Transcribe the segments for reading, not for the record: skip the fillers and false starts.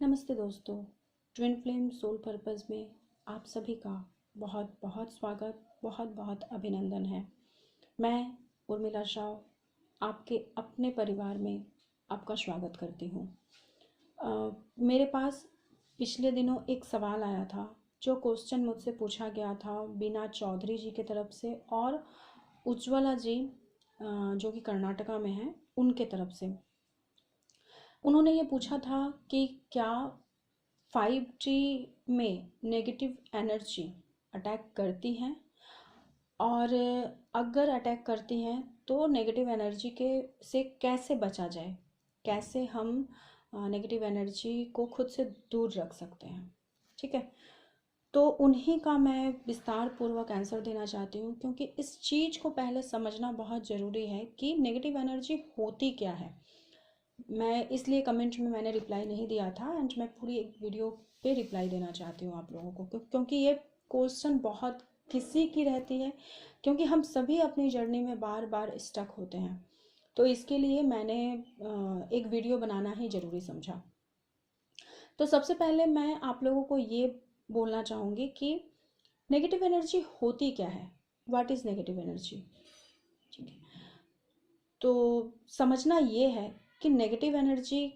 नमस्ते दोस्तों। Twin flame soul purpose में आप सभी का बहुत बहुत स्वागत, बहुत बहुत अभिनंदन है। मैं उर्मिला शाह आपके अपने परिवार में आपका स्वागत करती हूँ। मेरे पास पिछले दिनों एक सवाल आया था, जो क्वेश्चन मुझसे पूछा गया था बीना चौधरी जी की तरफ से और उज्ज्वला जी जो कि कर्नाटका में हैं उनके तरफ से। उन्होंने ये पूछा था कि क्या 5G में नेगेटिव एनर्जी अटैक करती हैं, और अगर अटैक करती हैं तो नेगेटिव एनर्जी के से कैसे बचा जाए, कैसे हम नेगेटिव एनर्जी को खुद से दूर रख सकते हैं। ठीक है, तो उन्हीं का मैं विस्तार पूर्वक आंसर देना चाहती हूँ, क्योंकि इस चीज़ को पहले समझना बहुत ज़रूरी है कि नेगेटिव एनर्जी होती क्या है। मैं इसलिए कमेंट में मैंने रिप्लाई नहीं दिया था, एंड मैं पूरी एक वीडियो पे रिप्लाई देना चाहती हूँ आप लोगों को, क्योंकि ये क्वेश्चन बहुत किसी की रहती है, क्योंकि हम सभी अपनी जर्नी में बार बार स्टक होते हैं। तो इसके लिए मैंने एक वीडियो बनाना ही ज़रूरी समझा। तो सबसे पहले मैं आप लोगों को ये बोलना चाहूँगी कि नेगेटिव एनर्जी होती क्या है, व्हाट इज़ नेगेटिव एनर्जी। ठीक है, तो समझना ये है कि नेगेटिव एनर्जी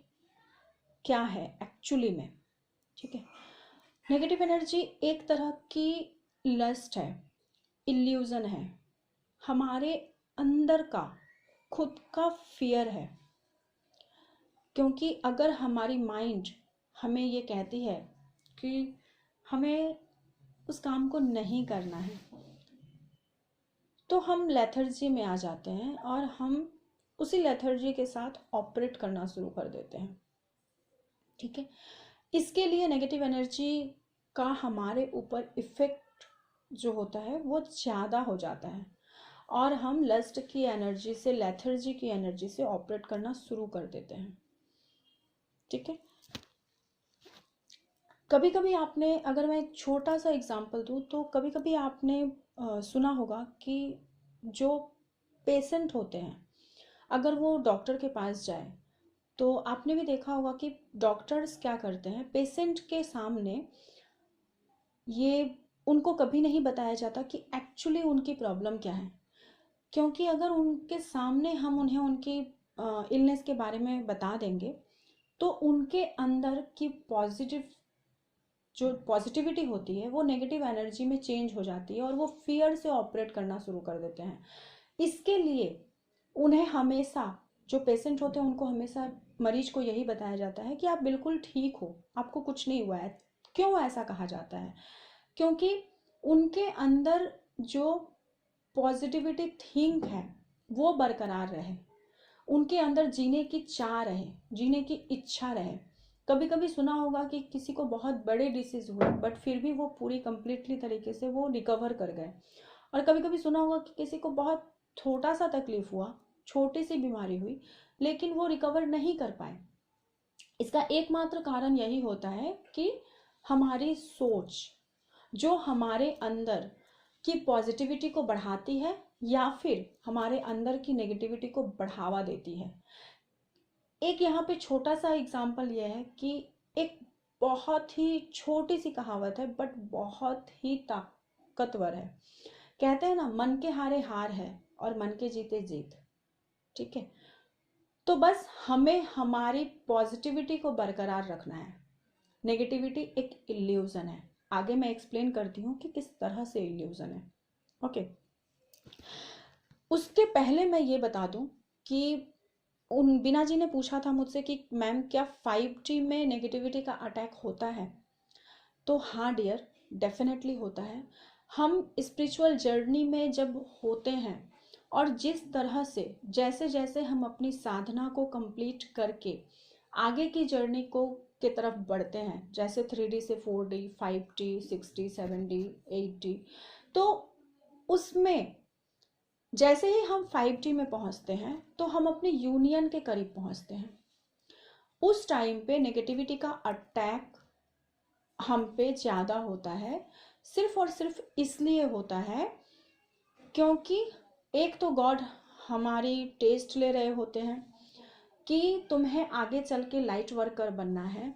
क्या है एक्चुअली में। ठीक है, नेगेटिव एनर्जी एक तरह की लस्ट है, इल्यूजन है, हमारे अंदर का खुद का फियर है। क्योंकि अगर हमारी माइंड हमें ये कहती है कि हमें उस काम को नहीं करना है, तो हम लेथर्जी में आ जाते हैं और हम उसी लेथर्जी के साथ ऑपरेट करना शुरू कर देते हैं। ठीक है, इसके लिए नेगेटिव एनर्जी का हमारे ऊपर इफ़ेक्ट जो होता है वो ज़्यादा हो जाता है, और हम लस्ट की एनर्जी से, लेथर्जी की एनर्जी से ऑपरेट करना शुरू कर देते हैं। ठीक है, कभी कभी आपने, अगर मैं एक छोटा सा एग्जांपल दूँ, तो कभी कभी आपने सुना होगा कि जो पेशेंट होते हैं, अगर वो डॉक्टर के पास जाए, तो आपने भी देखा होगा कि डॉक्टर्स क्या करते हैं, पेशेंट के सामने ये उनको कभी नहीं बताया जाता कि एक्चुअली उनकी प्रॉब्लम क्या है। क्योंकि अगर उनके सामने हम उन्हें उनकी इलनेस के बारे में बता देंगे, तो उनके अंदर की जो पॉजिटिविटी होती है वो नेगेटिव एनर्जी में चेंज हो जाती है, और वो फियर से ऑपरेट करना शुरू कर देते हैं। इसके लिए उन्हें हमेशा, जो पेशेंट होते हैं उनको हमेशा मरीज को यही बताया जाता है कि आप बिल्कुल ठीक हो, आपको कुछ नहीं हुआ है। क्यों ऐसा कहा जाता है? क्योंकि उनके अंदर जो पॉजिटिविटी थिंक है वो बरकरार रहे, उनके अंदर जीने की चाह रहे, जीने की इच्छा रहे। कभी कभी सुना होगा कि किसी को बहुत बड़े डिसीज हुए, बट फिर भी वो पूरी कंप्लीटली तरीके से वो रिकवर कर गए। और कभी कभी सुना होगा कि किसी को बहुत छोटा सा तकलीफ हुआ, छोटी सी बीमारी हुई, लेकिन वो रिकवर नहीं कर पाए। इसका एकमात्र कारण यही होता है कि हमारी सोच, जो हमारे अंदर की पॉजिटिविटी को बढ़ाती है या फिर हमारे अंदर की नेगेटिविटी को बढ़ावा देती है। एक यहाँ पे छोटा सा एग्जाम्पल यह है कि एक बहुत ही छोटी सी कहावत है, बट बहुत ही ताकतवर है। कहते हैं ना, मन के हारे हार है और मन के जीते जीत। ठीक है, तो बस हमें हमारी पॉजिटिविटी को बरकरार रखना है। नेगेटिविटी एक इल्यूजन है, आगे मैं एक्सप्लेन करती हूँ कि किस तरह से इल्यूजन है। ओके, उसके पहले मैं ये बता दूं कि उन बीना जी ने पूछा था मुझसे कि मैम क्या 5G में नेगेटिविटी का अटैक होता है। तो हाँ डियर, डेफिनेटली होता है। हम स्पिरिचुअल जर्नी में जब होते हैं, और जिस तरह से, जैसे जैसे हम अपनी साधना को कंप्लीट करके आगे की जर्नी को के तरफ बढ़ते हैं, जैसे 3D से 4D, 5D, 6D, 7D, 8D, तो उसमें जैसे ही हम 5G में पहुंचते हैं तो हम अपने यूनियन के करीब पहुंचते हैं। उस टाइम पे नेगेटिविटी का अटैक हम पे ज़्यादा होता है, सिर्फ और सिर्फ इसलिए होता है क्योंकि एक तो गॉड हमारी टेस्ट ले रहे होते हैं कि तुम्हें आगे चल के लाइट वर्कर बनना है,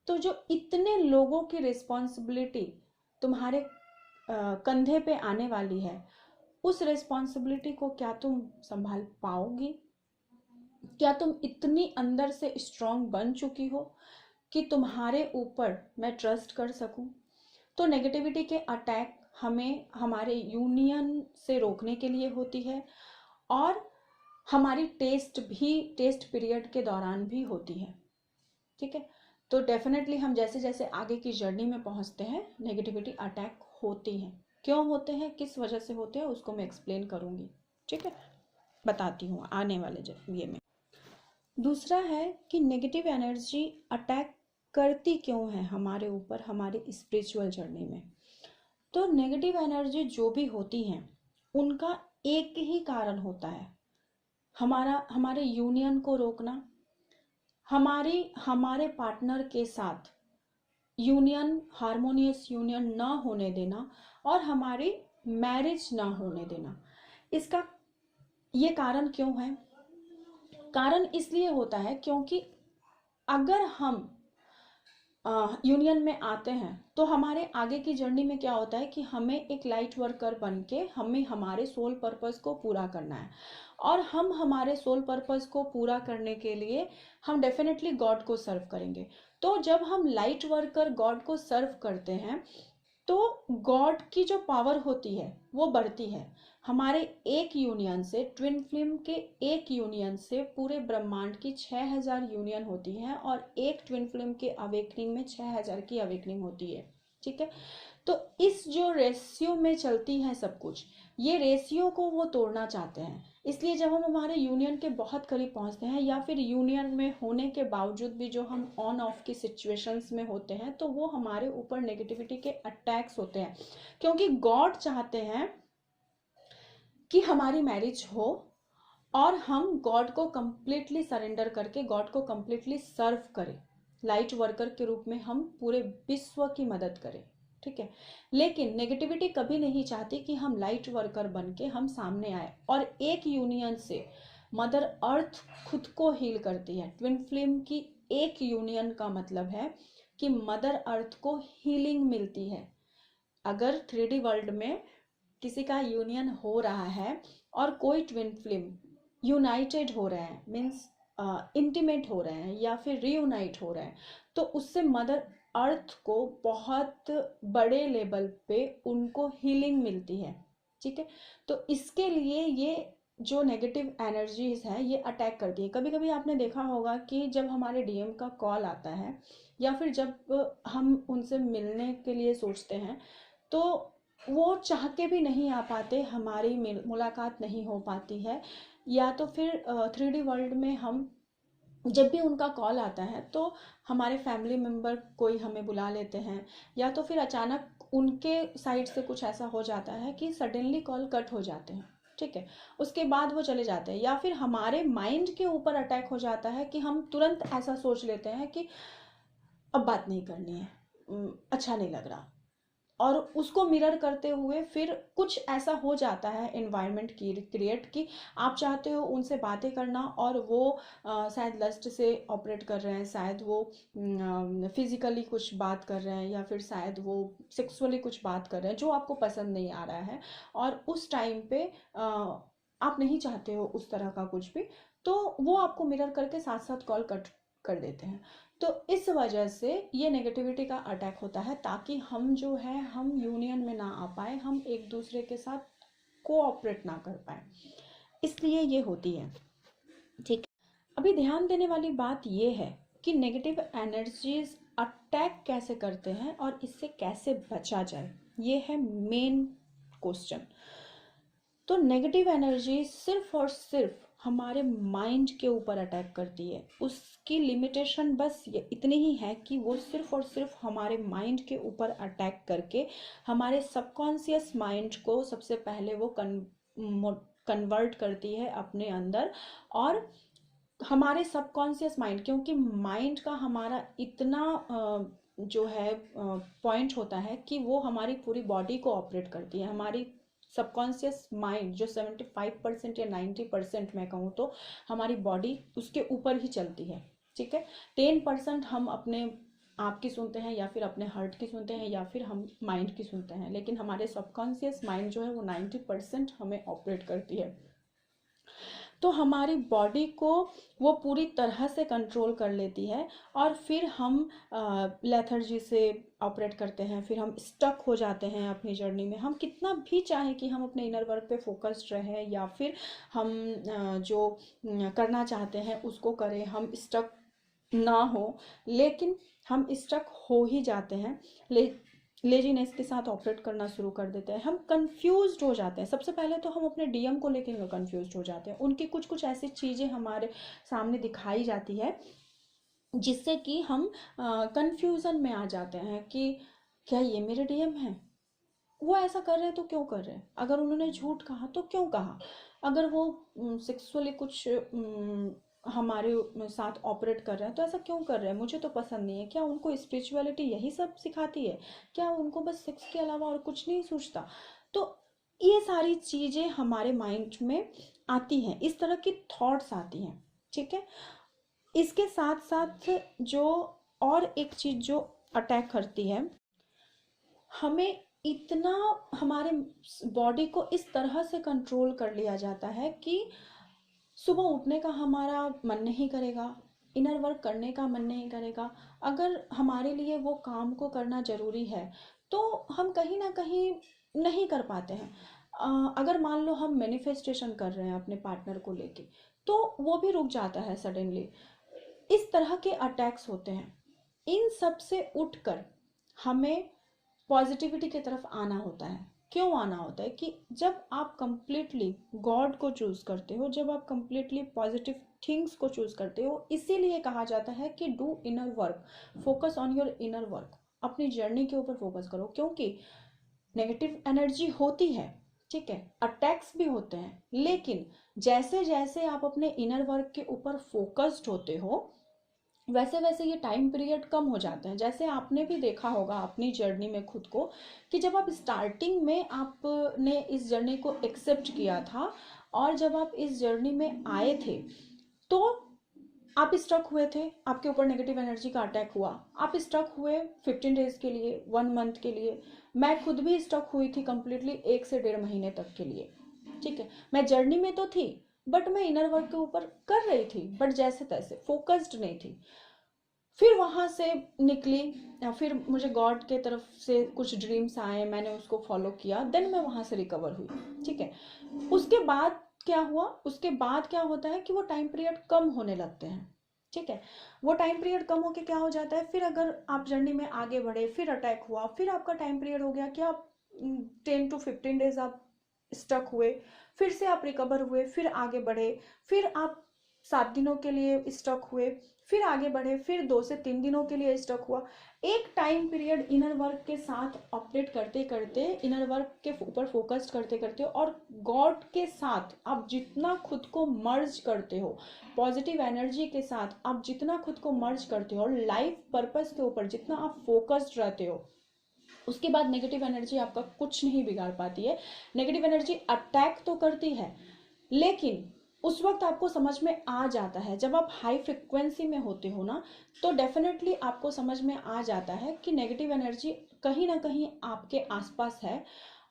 तो जो इतने लोगों की रिस्पॉन्सिबिलिटी तुम्हारे कंधे पे आने वाली है, उस रिस्पॉन्सिबिलिटी को क्या तुम संभाल पाओगी? क्या तुम इतनी अंदर से स्ट्रांग बन चुकी हो कि तुम्हारे ऊपर मैं ट्रस्ट कर सकूं? तो नेगेटिविटी के अटैक हमें हमारे यूनियन से रोकने के लिए होती है, और हमारी टेस्ट पीरियड के दौरान भी होती है। ठीक है, तो डेफिनेटली हम जैसे जैसे आगे की जर्नी में पहुंचते हैं, नेगेटिविटी अटैक होती हैं। क्यों होते हैं, किस वजह से होते हैं, उसको मैं एक्सप्लेन करूंगी। ठीक है, बताती हूँ आने वाले ये में। दूसरा है कि नेगेटिव एनर्जी अटैक करती क्यों है हमारे ऊपर, हमारे स्पिरिचुअल जर्नी में। तो नेगेटिव एनर्जी जो भी होती हैं, उनका एक ही कारण होता है, हमारे यूनियन को रोकना, हमारे पार्टनर के साथ हार्मोनियस यूनियन ना होने देना, और हमारी मैरिज ना होने देना। इसका ये कारण क्यों है? कारण इसलिए होता है क्योंकि अगर हम यूनियन में आते हैं तो हमारे आगे की जर्नी में क्या होता है कि हमें एक लाइट वर्कर बन के हमें हमारे सोल पर्पस को पूरा करना है, और हम हमारे सोल पर्पस को पूरा करने के लिए हम डेफिनेटली गॉड को सर्व करेंगे। तो जब हम लाइट वर्कर गॉड को सर्व करते हैं तो गॉड की जो पावर होती है वो बढ़ती है। हमारे एक यूनियन से, ट्विन फ्लेम के एक यूनियन से पूरे ब्रह्मांड की 6000 यूनियन होती है, और एक ट्विन फ्लेम के अवेकनिंग में 6000 की अवेकनिंग होती है। ठीक है, तो इस जो रेशियो में चलती है सब कुछ, ये रेशियो को वो तोड़ना चाहते हैं। इसलिए जब हम हमारे यूनियन के बहुत करीब पहुंचते हैं, या फिर यूनियन में होने के बावजूद भी जो हम ऑन ऑफ की सिचुएशंस में होते हैं, तो वो हमारे ऊपर नेगेटिविटी के अटैक्स होते हैं, क्योंकि गॉड चाहते हैं कि हमारी मैरिज हो और हम गॉड को कंप्लीटली सरेंडर करके गॉड को कंप्लीटली सर्व करें, लाइट वर्कर के रूप में हम पूरे विश्व की मदद करें। ठीक है, लेकिन नेगेटिविटी कभी नहीं चाहती कि हम लाइट वर्कर बन के हम सामने आए। और एक यूनियन से मदर अर्थ खुद को हील करती है। ट्विन फ्लेम की एक यूनियन का मतलब है कि मदर अर्थ को हीलिंग मिलती है। अगर 3D वर्ल्ड में किसी का यूनियन हो रहा है और कोई ट्विन फ्लेम यूनाइटेड हो रहे हैं, मीन्स इंटीमेट हो रहे हैं या फिर रीयूनाइट हो रहे हैं, तो उससे मदर अर्थ को बहुत बड़े लेवल पे उनको हीलिंग मिलती है। ठीक है, तो इसके लिए ये जो नेगेटिव एनर्जीज है ये अटैक करती है। कभी कभी आपने देखा होगा कि जब हमारे डीएम का कॉल आता है, या फिर जब हम उनसे मिलने के लिए सोचते हैं, तो वो चाह के भी नहीं आ पाते, हमारी मुलाकात नहीं हो पाती है। या तो फिर 3D वर्ल्ड में हम जब भी उनका कॉल आता है तो हमारे फैमिली मेम्बर कोई हमें बुला लेते हैं, या तो फिर अचानक उनके साइड से कुछ ऐसा हो जाता है कि सडनली कॉल कट हो जाते हैं। ठीक है, उसके बाद वो चले जाते हैं, या फिर हमारे माइंड के ऊपर अटैक हो जाता है कि हम तुरंत ऐसा सोच लेते हैं कि अब बात नहीं करनी है, अच्छा नहीं लग रहा, और उसको मिरर करते हुए फिर कुछ ऐसा हो जाता है एनवायरनमेंट की क्रिएट कि आप चाहते हो उनसे बातें करना, और वो शायद लस्ट से ऑपरेट कर रहे हैं, शायद वो फिजिकली कुछ बात कर रहे हैं, या फिर शायद वो सेक्सुअली कुछ बात कर रहे हैं जो आपको पसंद नहीं आ रहा है, और उस टाइम पे आप नहीं चाहते हो उस तरह का कुछ भी, तो वो आपको मिरर करके साथ साथ कॉल कट कर देते हैं। तो इस वजह से ये नेगेटिविटी का अटैक होता है, ताकि हम जो है हम यूनियन में ना आ पाए, हम एक दूसरे के साथ कोऑपरेट ना कर पाए, इसलिए ये होती है। ठीक, अभी ध्यान देने वाली बात ये है कि नेगेटिव एनर्जीज अटैक कैसे करते हैं और इससे कैसे बचा जाए, ये है मेन क्वेश्चन। तो नेगेटिव एनर्जी सिर्फ और सिर्फ हमारे माइंड के ऊपर अटैक करती है। उसकी लिमिटेशन बस ये इतनी ही है कि वो सिर्फ और सिर्फ हमारे माइंड के ऊपर अटैक करके हमारे सबकॉन्शियस माइंड को सबसे पहले वो कन्वर्ट करती है अपने अंदर। और हमारे सबकॉन्शियस माइंड, क्योंकि माइंड का हमारा इतना जो है पॉइंट होता है कि वो हमारी पूरी बॉडी को ऑपरेट करती है। हमारी सबकॉन्शियस माइंड जो 75% या 90% मैं कहूँ तो हमारी बॉडी उसके ऊपर ही चलती है। ठीक है, 10% हम अपने आपकी सुनते हैं या फिर अपने हार्ट की सुनते हैं या फिर हम माइंड की सुनते हैं, लेकिन हमारे सबकॉन्शियस माइंड जो है वो 90% हमें ऑपरेट करती है। तो हमारी बॉडी को वो पूरी तरह से कंट्रोल कर लेती है और फिर हम लेथर्जी से ऑपरेट करते हैं, फिर हम स्टक हो जाते हैं अपनी जर्नी में। हम कितना भी चाहें कि हम अपने इनर वर्क पे फोकस्ड रहें या फिर हम जो करना चाहते हैं उसको करें, हम स्टक ना हो, लेकिन हम स्टक हो ही जाते हैं। लेजीनेस के साथ ऑपरेट करना शुरू कर देते हैं, हम कंफ्यूज्ड हो जाते हैं। सबसे पहले तो हम अपने डीएम को लेकर कंफ्यूज्ड हो जाते हैं, उनकी कुछ कुछ ऐसी चीज़ें हमारे सामने दिखाई जाती है जिससे कि हम कंफ्यूजन में आ जाते हैं कि क्या ये मेरे डीएम हैं, वो ऐसा कर रहे हैं तो क्यों कर रहे हैं, अगर उन्होंने झूठ कहा तो क्यों कहा, अगर वो सेक्सुअली कुछ हमारे साथ ऑपरेट कर रहे हैं तो ऐसा क्यों कर रहे हैं, मुझे तो पसंद नहीं है। क्या उनको स्पिरिचुअलिटी यही सब सिखाती है, क्या उनको बस सेक्स के अलावा और कुछ नहीं सूझता। तो ये सारी चीज़ें हमारे माइंड में आती हैं, इस तरह की थॉट्स आती हैं, ठीक है। इसके साथ साथ जो और एक चीज़ जो अटैक करती है, हमें इतना हमारे बॉडी को इस तरह से कंट्रोल कर लिया जाता है कि सुबह उठने का हमारा मन नहीं करेगा, इनर वर्क करने का मन नहीं करेगा। अगर हमारे लिए वो काम को करना ज़रूरी है तो हम कहीं ना कहीं नहीं कर पाते हैं। अगर मान लो हम मैनिफेस्टेशन कर रहे हैं अपने पार्टनर को लेके, तो वो भी रुक जाता है सडनली। इस तरह के अटैक्स होते हैं। इन सब से उठकर हमें पॉजिटिविटी की तरफ आना होता है। क्यों आना होता है कि जब आप कंप्लीटली गॉड को चूज करते हो, जब आप कंप्लीटली पॉजिटिव थिंग्स को चूज करते हो, इसीलिए कहा जाता है कि do inner work, focus on your inner work, अपनी जर्नी के ऊपर फोकस करो। क्योंकि नेगेटिव एनर्जी होती है, ठीक है, अटैक्स भी होते हैं, लेकिन जैसे जैसे आप अपने इनर वर्क के ऊपर फोकस्ड होते हो वैसे वैसे ये टाइम पीरियड कम हो जाते हैं। जैसे आपने भी देखा होगा अपनी जर्नी में खुद को कि जब आप स्टार्टिंग में आपने इस जर्नी को एक्सेप्ट किया था और जब आप इस जर्नी में आए थे तो आप स्टक हुए थे, आपके ऊपर नेगेटिव एनर्जी का अटैक हुआ, आप स्टक हुए 15 डेज के लिए, 1 मंथ के लिए। मैं खुद भी स्टक हुई थी कंप्लीटली 1 से 1.5 महीने तक के लिए, ठीक है। मैं जर्नी में तो थी बट मैं इनर वर्क के ऊपर कर रही थी, बट जैसे तैसे फोकस्ड नहीं थी। फिर वहां से निकली, या फिर मुझे गॉड के तरफ से कुछ ड्रीम्स आए, मैंने उसको फॉलो किया, देन मैं वहां से रिकवर हुई, ठीक है। उसके बाद क्या हुआ, उसके बाद क्या होता है कि वो टाइम पीरियड कम होने लगते हैं, ठीक है। वो टाइम पीरियड कम होके क्या हो जाता है, फिर अगर आप जर्नी में आगे बढ़े, फिर अटैक हुआ, फिर आपका टाइम पीरियड हो गया कि आप 10 to 15 डेज आप स्टक हुए, फिर से आप रिकवर हुए, फिर आगे बढ़े, फिर आप 7 दिनों के लिए स्टक हुए, फिर आगे बढ़े, फिर 2 से 3 दिनों के लिए स्टक हुआ। एक टाइम पीरियड इनर वर्क के साथ ऑपरेट करते करते, इनर वर्क के ऊपर फोकस करते करते और गॉड के साथ आप जितना खुद को मर्ज करते हो, पॉजिटिव एनर्जी के साथ आप जितना खुद को मर्ज करते हो और लाइफ पर्पस के ऊपर जितना आप फोकस्ड रहते हो, उसके बाद नेगेटिव एनर्जी आपका कुछ नहीं बिगाड़ पाती है। नेगेटिव एनर्जी अटैक तो करती है, लेकिन उस वक्त आपको समझ में आ जाता है, जब आप हाई फ्रिक्वेंसी में होते हो ना, तो डेफिनेटली आपको समझ में आ जाता है कि नेगेटिव एनर्जी कहीं ना कहीं आपके आसपास है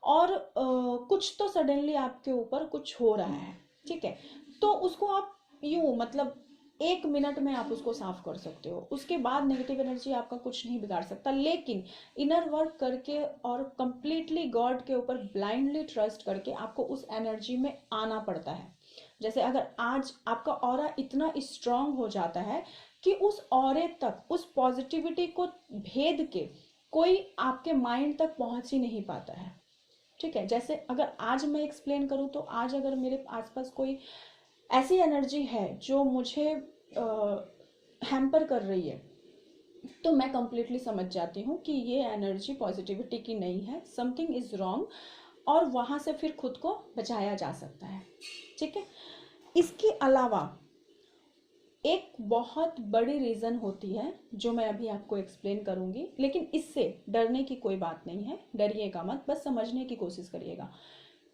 और कुछ तो सडनली आपके ऊपर कुछ हो रहा है, ठीक है। तो उसको आप यूं मतलब 1 मिनट में आप उसको साफ कर सकते हो, उसके बाद नेगेटिव एनर्जी आपका कुछ नहीं बिगाड़ सकता। लेकिन इनर वर्क करके और कंप्लीटली गॉड के ऊपर ब्लाइंडली ट्रस्ट करके आपको उस एनर्जी में आना पड़ता है। जैसे अगर आज आपका ऑरा इतना स्ट्रांग हो जाता है कि उस ऑरे तक, उस पॉजिटिविटी को भेद के कोई आपके माइंड तक पहुंच ही नहीं पाता है, ठीक है। जैसे अगर आज मैं एक्सप्लेन करूं तो आज अगर मेरे आसपास कोई ऐसी एनर्जी है जो मुझे हैम्पर कर रही है, तो मैं कंप्लीटली समझ जाती हूँ कि ये एनर्जी पॉजिटिविटी की नहीं है, समथिंग इज रॉन्ग, और वहां से फिर खुद को बचाया जा सकता है, ठीक है। इसके अलावा एक बहुत बड़ी रीज़न होती है जो मैं अभी आपको एक्सप्लेन करूंगी, लेकिन इससे डरने की कोई बात नहीं है, डरिएगा मत, बस समझने की कोशिश करिएगा।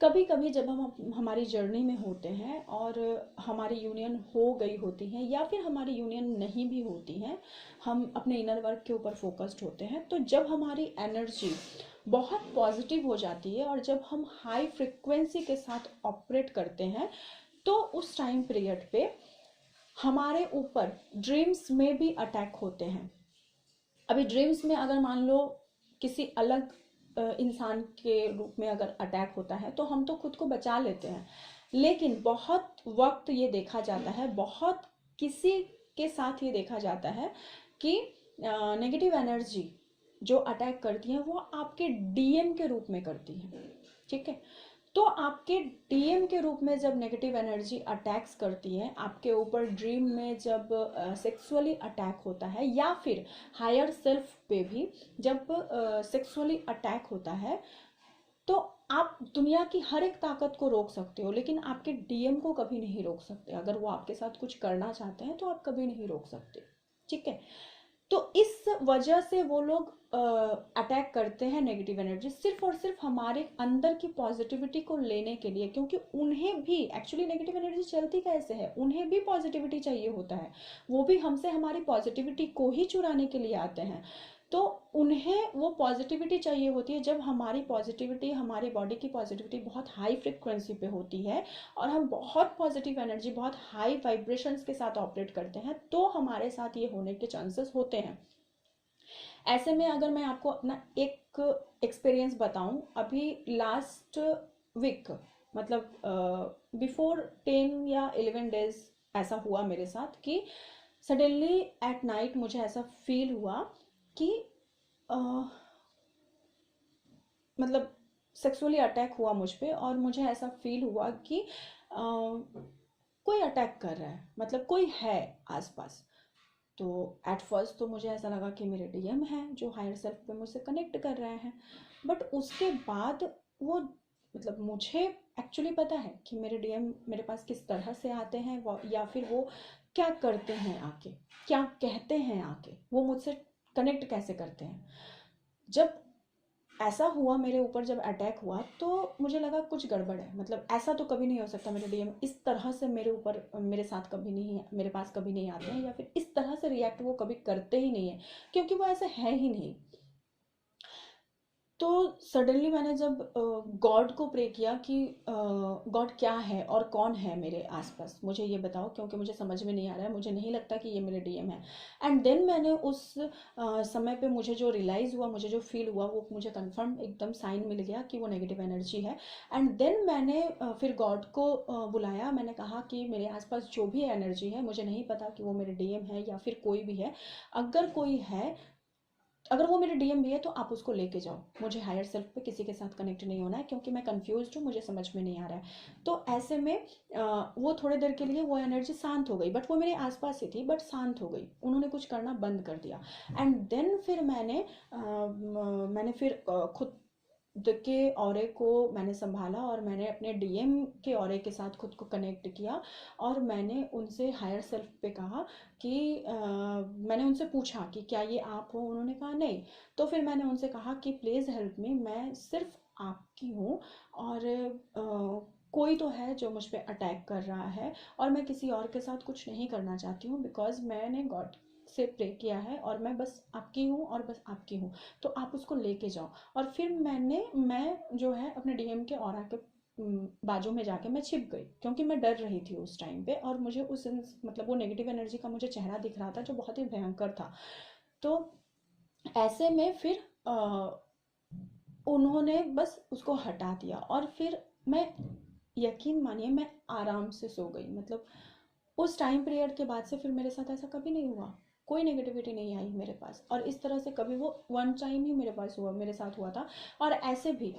कभी कभी जब हम हमारी जर्नी में होते हैं और हमारी यूनियन हो गई होती है या फिर हमारी यूनियन नहीं भी होती है, हम अपने इनर वर्क के ऊपर फोकस्ड होते हैं, तो जब हमारी एनर्जी बहुत पॉजिटिव हो जाती है और जब हम हाई फ्रिक्वेंसी के साथ ऑपरेट करते हैं, तो उस टाइम पीरियड पे हमारे ऊपर ड्रीम्स में भी अटैक होते हैं। अभी ड्रीम्स में अगर मान लो किसी अलग इंसान के रूप में अगर अटैक होता है तो हम तो खुद को बचा लेते हैं, लेकिन बहुत वक्त ये देखा जाता है, बहुत किसी के साथ ये देखा जाता है कि नेगेटिव एनर्जी जो अटैक करती है वो आपके डीएम के रूप में करती है। ठीक है, तो आपके डीएम के रूप में जब नेगेटिव एनर्जी अटैक्स करती है आपके ऊपर, ड्रीम में जब सेक्सुअली अटैक होता है या फिर हायर सेल्फ पे भी जब सेक्सुअली अटैक होता है, तो आप दुनिया की हर एक ताकत को रोक सकते हो लेकिन आपके डीएम को कभी नहीं रोक सकते। अगर वो आपके साथ कुछ करना चाहते हैं तो आप कभी नहीं रोक सकते। ठीक है, तो इस वजह से वो लोग अटैक करते हैं नेगेटिव एनर्जी, सिर्फ और सिर्फ हमारे अंदर की पॉजिटिविटी को लेने के लिए, क्योंकि उन्हें भी एक्चुअली नेगेटिव एनर्जी चलती कैसे है, उन्हें भी पॉजिटिविटी चाहिए होता है, वो भी हमसे हमारी पॉजिटिविटी को ही चुराने के लिए आते हैं। तो उन्हें वो पॉजिटिविटी चाहिए होती है। जब हमारी पॉजिटिविटी, हमारी बॉडी की पॉजिटिविटी बहुत हाई फ्रिक्वेंसी पे होती है और हम बहुत पॉजिटिव एनर्जी, बहुत हाई वाइब्रेशंस के साथ ऑपरेट करते हैं, तो हमारे साथ ये होने के चांसेस होते हैं। ऐसे में अगर मैं आपको अपना एक एक्सपीरियंस बताऊं, अभी लास्ट वीक, मतलब बिफोर 10 या 11 डेज ऐसा हुआ मेरे साथ कि सडनली एट नाइट मुझे ऐसा फील हुआ कि मतलब सेक्सुअली अटैक हुआ मुझ पे, और मुझे ऐसा फील हुआ कि कोई अटैक कर रहा है, मतलब कोई है आसपास। तो एट फर्स्ट तो मुझे ऐसा लगा कि मेरे डीएम हैं जो हायर सेल्फ पे मुझसे कनेक्ट कर रहे हैं, बट उसके बाद वो, मतलब मुझे एक्चुअली पता है कि मेरे डीएम मेरे पास किस तरह से आते हैं, या फिर वो क्या करते हैं आके, क्या कहते हैं आके, वो मुझसे कनेक्ट कैसे करते हैं। जब ऐसा हुआ मेरे ऊपर, जब अटैक हुआ, तो मुझे लगा कुछ गड़बड़ है, मतलब ऐसा तो कभी नहीं हो सकता, मेरे डीएम इस तरह से मेरे ऊपर, मेरे साथ कभी नहीं, मेरे पास कभी नहीं आते हैं, या फिर इस तरह से रिएक्ट वो कभी करते ही नहीं है, क्योंकि वो ऐसे है ही नहीं। तो सडनली मैंने जब गॉड को प्रे किया कि गॉड क्या है और कौन है मेरे आसपास, मुझे ये बताओ, क्योंकि मुझे समझ में नहीं आ रहा है, मुझे नहीं लगता कि ये मेरे डीएम है। एंड देन मैंने उस समय पे मुझे जो रियलाइज़ हुआ, मुझे जो फील हुआ, वो मुझे कंफर्म एकदम साइन मिल गया कि वो नेगेटिव एनर्जी है। एंड देन मैंने फिर गॉड को बुलाया, मैंने कहा कि मेरे आसपास जो भी एनर्जी है, मुझे नहीं पता कि वो मेरे डीएम है या फिर कोई भी है, अगर कोई है, अगर वो मेरे डीएम भी है तो आप उसको लेके जाओ, मुझे हायर सेल्फ पे किसी के साथ कनेक्ट नहीं होना है, क्योंकि मैं कंफ्यूज्ड हूँ, मुझे समझ में नहीं आ रहा है। तो ऐसे में वो थोड़ी देर के लिए वो एनर्जी शांत हो गई, बट वो मेरे आसपास ही थी, बट शांत हो गई, उन्होंने कुछ करना बंद कर दिया। एंड देन फिर मैंने फिर खुद के ऑरे को मैंने संभाला और मैंने अपने डीएम के ऑरे के साथ खुद को कनेक्ट किया, और मैंने उनसे हायर सेल्फ पे कहा कि मैंने उनसे पूछा कि क्या ये आप हो, उन्होंने कहा नहीं। तो फिर मैंने उनसे कहा कि प्लीज़ हेल्प मी, मैं सिर्फ आपकी हूँ, और कोई तो है जो मुझ पर अटैक कर रहा है, और मैं किसी और के साथ कुछ नहीं करना चाहती हूँ, बिकॉज मैंने गॉड से प्रे किया है और मैं बस आपकी हूँ और बस आपकी हूँ, तो आप उसको लेके जाओ। और फिर मैं जो है अपने डीएम के ऑरा के बाजू में जाके मैं छिप गई, क्योंकि मैं डर रही थी उस टाइम पे, और मुझे मतलब वो नेगेटिव एनर्जी का मुझे चेहरा दिख रहा था जो बहुत ही भयंकर था। तो ऐसे में फिर उन्होंने बस उसको हटा दिया, और फिर मैं, यकीन मानिए, मैं आराम से सो गई। मतलब उस टाइम पीरियड के बाद से फिर मेरे साथ ऐसा कभी नहीं हुआ, कोई नेगेटिविटी नहीं आई मेरे पास, और इस तरह से कभी, वो वन टाइम ही मेरे साथ हुआ था। और ऐसे भी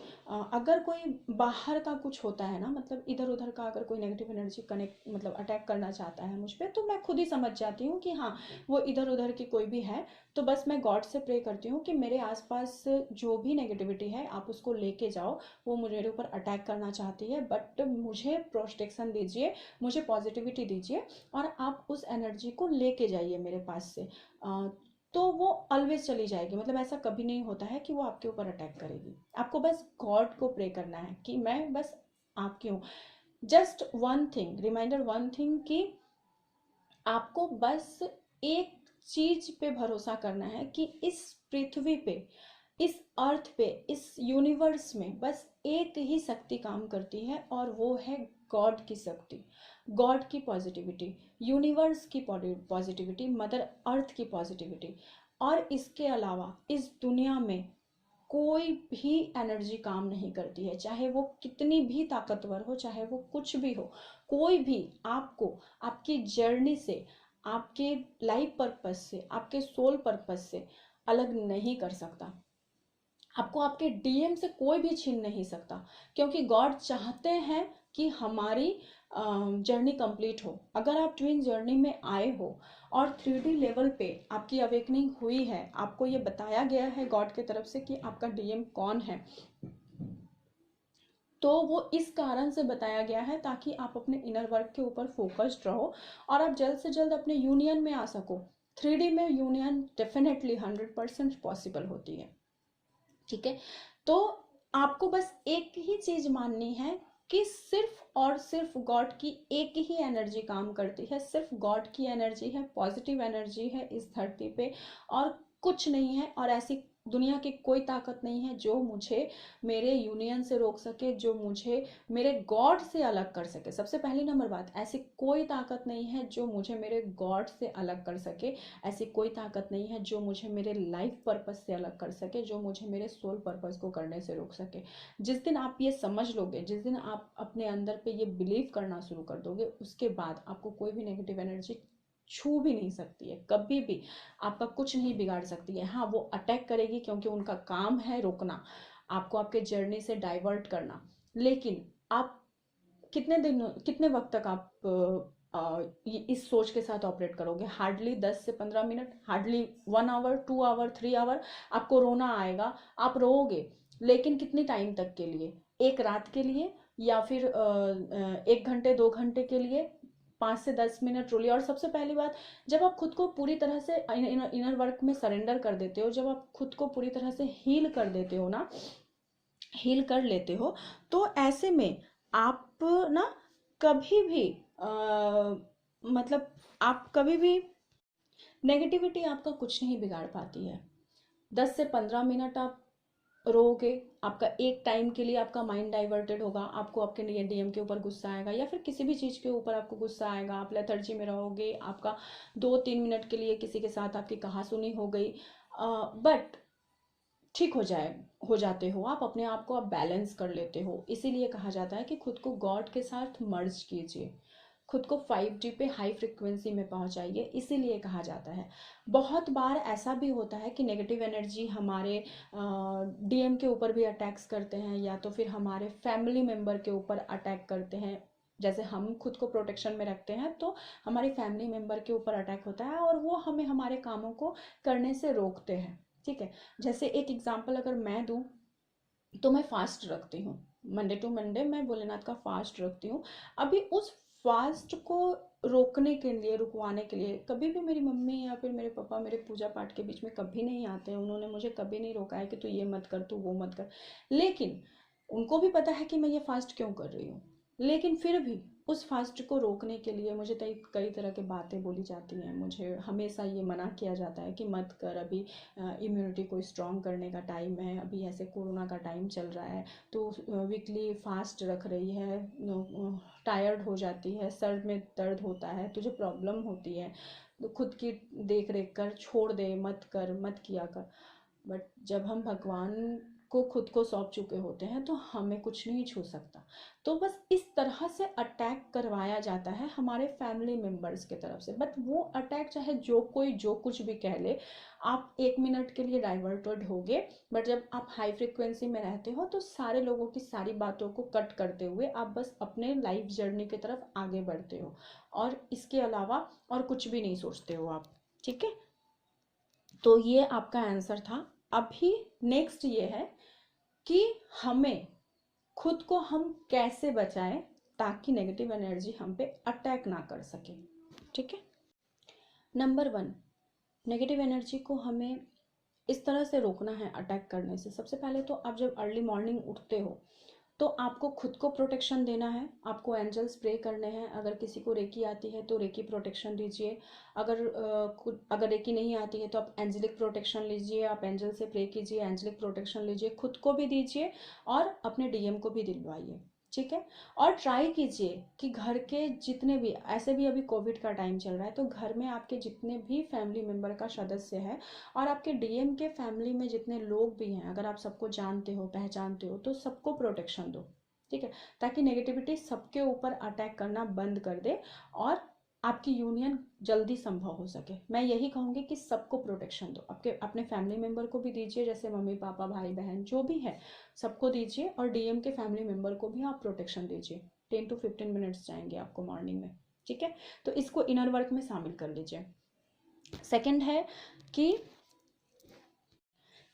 अगर कोई बाहर का कुछ होता है ना, मतलब इधर उधर का, अगर कोई नेगेटिव एनर्जी कनेक्ट, मतलब अटैक करना चाहता है मुझ पर, तो मैं खुद ही समझ जाती हूँ कि हाँ, वो इधर उधर की कोई भी है। तो बस मैं गॉड से प्रे करती हूँ कि मेरे आसपास जो भी नेगेटिविटी है आप उसको लेके जाओ, वो मेरे ऊपर अटैक करना चाहती है, बट मुझे प्रोटेक्शन दीजिए, मुझे पॉजिटिविटी दीजिए, और आप उस एनर्जी को लेके जाइए मेरे पास से। तो वो ऑलवेज चली जाएगी, मतलब ऐसा कभी नहीं होता है कि वो आपके ऊपर अटैक करेगी। आपको बस गॉड को प्रे करना है कि मैं बस आपकी हूँ। Just one thing reminder, one thing कि आपको बस एक चीज पे भरोसा करना है कि इस पृथ्वी पे, इस अर्थ पे, इस यूनिवर्स में बस एक ही शक्ति काम करती है और वो है गॉड की शक्ति, गॉड की पॉजिटिविटी, यूनिवर्स की पॉजिटिविटी, मदर अर्थ की पॉजिटिविटी। और इसके अलावा इस दुनिया में कोई भी एनर्जी काम नहीं करती है, चाहे वो कितनी भी ताकतवर हो, चाहे वो कुछ भी हो। कोई भी आपको आपकी जर्नी से, आपके लाइफ पर्पस से, आपके सोल पर्पस से अलग नहीं कर सकता। आपको आपके डीएम से कोई भी छीन नहीं सकता, क्योंकि गॉड चाहते हैं कि हमारी जर्नी कंप्लीट हो। अगर आप ट्विन जर्नी में आए हो और 3D लेवल पे आपकी अवेकनिंग हुई है, आपको ये बताया गया है गॉड की तरफ से कि आपका डीएम कौन है, तो वो इस कारण से बताया गया है ताकि आप अपने इनर वर्क के ऊपर फोकस्ड रहो और आप जल्द से जल्द अपने यूनियन में आ सको। 3D में यूनियन डेफिनेटली 100% पॉसिबल होती है। ठीक है, तो आपको बस एक ही चीज माननी है कि सिर्फ और सिर्फ गॉड की एक ही एनर्जी काम करती है, सिर्फ गॉड की एनर्जी है, पॉजिटिव एनर्जी है इस धरती पे, और कुछ नहीं है। और ऐसी दुनिया की कोई ताकत नहीं है जो मुझे मेरे यूनियन से रोक सके, जो मुझे मेरे गॉड से अलग कर सके। सबसे पहली नंबर बात, ऐसी कोई ताकत नहीं है जो मुझे मेरे गॉड से अलग कर सके। ऐसी कोई ताकत नहीं है जो मुझे मेरे लाइफ पर्पस से अलग कर सके, जो मुझे मेरे सोल पर्पस को करने से रोक सके। जिस दिन आप ये समझ लोगे, जिस दिन आप अपने अंदर पे ये बिलीव करना शुरू कर दोगे, उसके बाद आपको कोई भी नेगेटिव एनर्जी छू भी नहीं सकती है, कभी भी आपका कुछ नहीं बिगाड़ सकती है। हाँ, वो अटैक करेगी क्योंकि उनका काम है रोकना, आपको आपके जर्नी से डाइवर्ट करना। लेकिन आप कितने दिन, कितने वक्त तक आप इस सोच के साथ ऑपरेट करोगे? हार्डली 10 से 15 मिनट, हार्डली 1 आवर, 2 आवर, 3 आवर। आपको रोना आएगा, आप रोओगे, लेकिन कितनी टाइम तक के लिए? एक रात के लिए, या फिर 1 घंटे 2 घंटे के लिए? 5 से 10 मिनट रोलिए। और सबसे पहली बात, जब आप खुद को पूरी तरह से इनर वर्क में सरेंडर कर देते हो, जब आप खुद को पूरी तरह से हील कर देते हो ना, हील कर लेते हो, तो ऐसे में आप ना कभी भी मतलब आप कभी भी नेगेटिविटी आपका कुछ नहीं बिगाड़ पाती है। 10 से 15 मिनट आप रोओगे, आपका एक टाइम के लिए आपका माइंड डाइवर्टेड होगा, आपको आपके डीएम के ऊपर गुस्सा आएगा या फिर किसी भी चीज़ के ऊपर आपको गुस्सा आएगा, आप लेथर्जी में रहोगे, आपका 2-3 मिनट के लिए किसी के साथ आपकी कहासुनी हो गई, बट ठीक हो जाते हो, आप अपने आप को आप बैलेंस कर लेते हो। इसीलिए कहा जाता है कि खुद को गॉड के साथ मर्ज कीजिए, खुद को 5D पे हाई फ्रिक्वेंसी में पहुंचाइए, इसीलिए कहा जाता है। बहुत बार ऐसा भी होता है कि नेगेटिव एनर्जी हमारे डीएम के ऊपर भी अटैक्स करते हैं, या तो फिर हमारे फैमिली मेम्बर के ऊपर अटैक करते हैं। जैसे हम खुद को प्रोटेक्शन में रखते हैं तो हमारी फैमिली मेम्बर के ऊपर अटैक होता है और वो हमें हमारे कामों को करने से रोकते हैं। ठीक है, जैसे एक एग्जांपल अगर मैं दूं, तो मैं फास्ट रखती हूँ, मंडे टू मंडे मैं भोलेनाथ का फास्ट रखती हूँ। अभी उस फास्ट को रोकने के लिए, रुकवाने के लिए, कभी भी मेरी मम्मी या फिर मेरे पापा मेरे पूजा पाठ के बीच में कभी नहीं आते हैं। उन्होंने मुझे कभी नहीं रोका है कि तू ये मत कर, तू वो मत कर। लेकिन उनको भी पता है कि मैं ये फास्ट क्यों कर रही हूँ, लेकिन फिर भी उस फास्ट को रोकने के लिए मुझे कई तरह की बातें बोली जाती हैं। मुझे हमेशा ये मना किया जाता है कि मत कर, अभी इम्यूनिटी को स्ट्रॉन्ग करने का टाइम है, अभी ऐसे कोरोना का टाइम चल रहा है, तो वीकली फास्ट रख रही है, टायर्ड हो जाती है, सर में दर्द होता है, तुझे प्रॉब्लम होती है, तो खुद की देख रेख कर, छोड़ दे, मत कर, मत किया कर। बट जब हम भगवान को खुद को सौंप चुके होते हैं तो हमें कुछ नहीं छू सकता। तो बस इस तरह से अटैक करवाया जाता है हमारे फैमिली मेम्बर्स की तरफ से। बट वो अटैक चाहे जो कोई जो कुछ भी कह ले, आप 1 मिनट के लिए डाइवर्टेड होगे, बट जब आप हाई फ्रिक्वेंसी में रहते हो तो सारे लोगों की सारी बातों को कट करते हुए आप बस अपने लाइफ जर्नी की तरफ आगे बढ़ते हो, और इसके अलावा और कुछ भी नहीं सोचते हो आप। ठीक है, तो ये आपका आंसर था। अभी नेक्स्ट ये है कि हमें खुद को हम कैसे बचाएं ताकि नेगेटिव एनर्जी हम पे अटैक ना कर सके। ठीक है, नंबर 1, नेगेटिव एनर्जी को हमें इस तरह से रोकना है अटैक करने से। सबसे पहले तो आप जब अर्ली मॉर्निंग उठते हो तो आपको खुद को प्रोटेक्शन देना है, आपको एंजल स्प्रे करने हैं। अगर किसी को रेकी आती है तो रेकी प्रोटेक्शन दीजिए, अगर रेकी नहीं आती है तो आप एंजलिक प्रोटेक्शन लीजिए, आप एंजल से प्रे कीजिए, एंजलिक प्रोटेक्शन लीजिए, खुद को भी दीजिए और अपने डीएम को भी दिलवाइए, ठीक है। और ट्राई कीजिए कि घर के जितने भी, ऐसे भी अभी कोविड का टाइम चल रहा है, तो घर में आपके जितने भी फैमिली मेम्बर का सदस्य है और आपके डीएम के फैमिली में जितने लोग भी हैं, अगर आप सबको जानते हो, पहचानते हो, तो सबको प्रोटेक्शन दो, ठीक है, ताकि नेगेटिविटी सबके ऊपर अटैक करना बंद कर दे और आपकी यूनियन जल्दी संभव हो सके। मैं यही कहूँगी कि सबको प्रोटेक्शन दो, आपके अपने फैमिली मेम्बर को भी दीजिए, जैसे मम्मी पापा भाई बहन जो भी है सबको दीजिए, और डीएम के फैमिली मेम्बर को भी आप प्रोटेक्शन दीजिए। 10 to 15 मिनट्स जाएंगे आपको मॉर्निंग में, ठीक है। तो इसको इनर वर्क में शामिल कर लीजिए। सेकंड है कि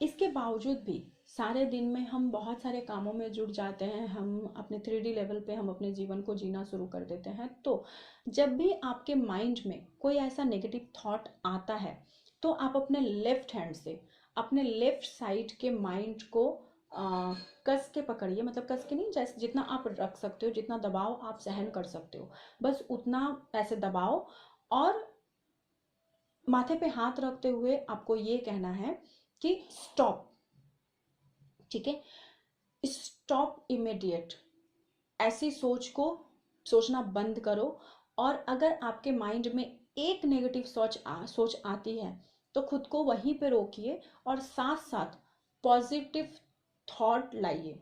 इसके बावजूद भी सारे दिन में हम बहुत सारे कामों में जुट जाते हैं, हम अपने 3D लेवल पे हम अपने जीवन को जीना शुरू कर देते हैं। तो जब भी आपके माइंड में कोई ऐसा नेगेटिव थॉट आता है, तो आप अपने लेफ्ट हैंड से अपने लेफ्ट साइड के माइंड को कस के पकड़िए, मतलब कस के नहीं, जैसे जितना आप रख सकते हो, जितना दबाव आप सहन कर सकते हो, बस उतना ऐसे दबाओ। और माथे पे हाथ रखते हुए आपको ये कहना है कि स्टॉप, ठीक है, स्टॉप इमीडिएट। ऐसी सोच को सोचना बंद करो। और अगर आपके माइंड में एक नेगेटिव सोच आती है तो खुद को वहीं पे रोकिए और साथ साथ पॉजिटिव थॉट लाइए,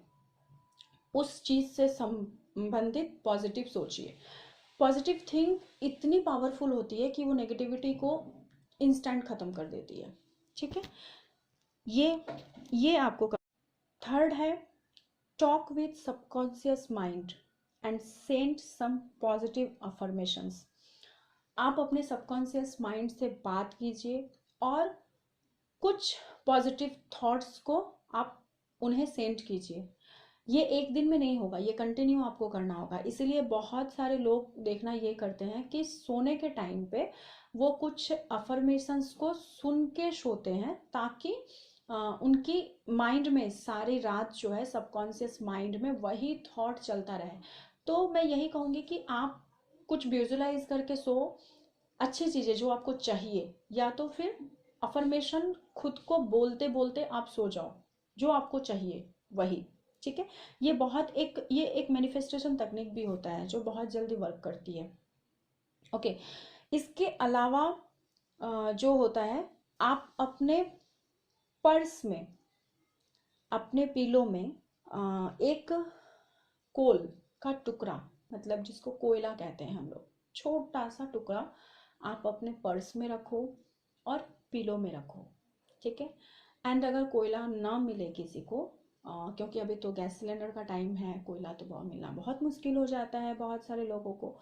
उस चीज से संबंधित पॉजिटिव सोचिए। पॉजिटिव थिंक इतनी पावरफुल होती है कि वो नेगेटिविटी को इंस्टेंट खत्म कर देती है, ठीक है। ये आपको थर्ड है, talk with subconscious mind and send some positive affirmations. आप अपने सबकॉन्शियस माइंड से बात कीजिए और कुछ पॉजिटिव थॉट्स को आप उन्हें सेंड कीजिए। ये एक दिन में नहीं होगा, ये कंटिन्यू आपको करना होगा। इसीलिए बहुत सारे लोग देखना ये करते हैं कि सोने के टाइम पे वो कुछ अफर्मेशंस को सुन के सोते हैं, ताकि उनकी माइंड में सारी रात जो है सबकॉन्शियस माइंड में वही थॉट चलता रहे। तो मैं यही कहूँगी कि आप कुछ विजुलाइज करके सो, अच्छी चीज़ें जो आपको चाहिए, या तो फिर अफर्मेशन खुद को बोलते बोलते आप सो जाओ, जो आपको चाहिए वही, ठीक है। ये एक मैनिफेस्टेशन तकनीक भी होता है जो बहुत जल्दी वर्क करती है। ओके, इसके अलावा जो होता है, आप अपने पर्स में, अपने पीलो में एक कोल का टुकड़ा, मतलब जिसको कोयला कहते हैं हम लोग, छोटा सा टुकड़ा आप अपने पर्स में रखो और पीलो में रखो, ठीक है। एंड अगर कोयला ना मिले किसी को, क्योंकि अभी तो गैस सिलेंडर का टाइम है, कोयला तो बहुत मिलना बहुत मुश्किल हो जाता है बहुत सारे लोगों को,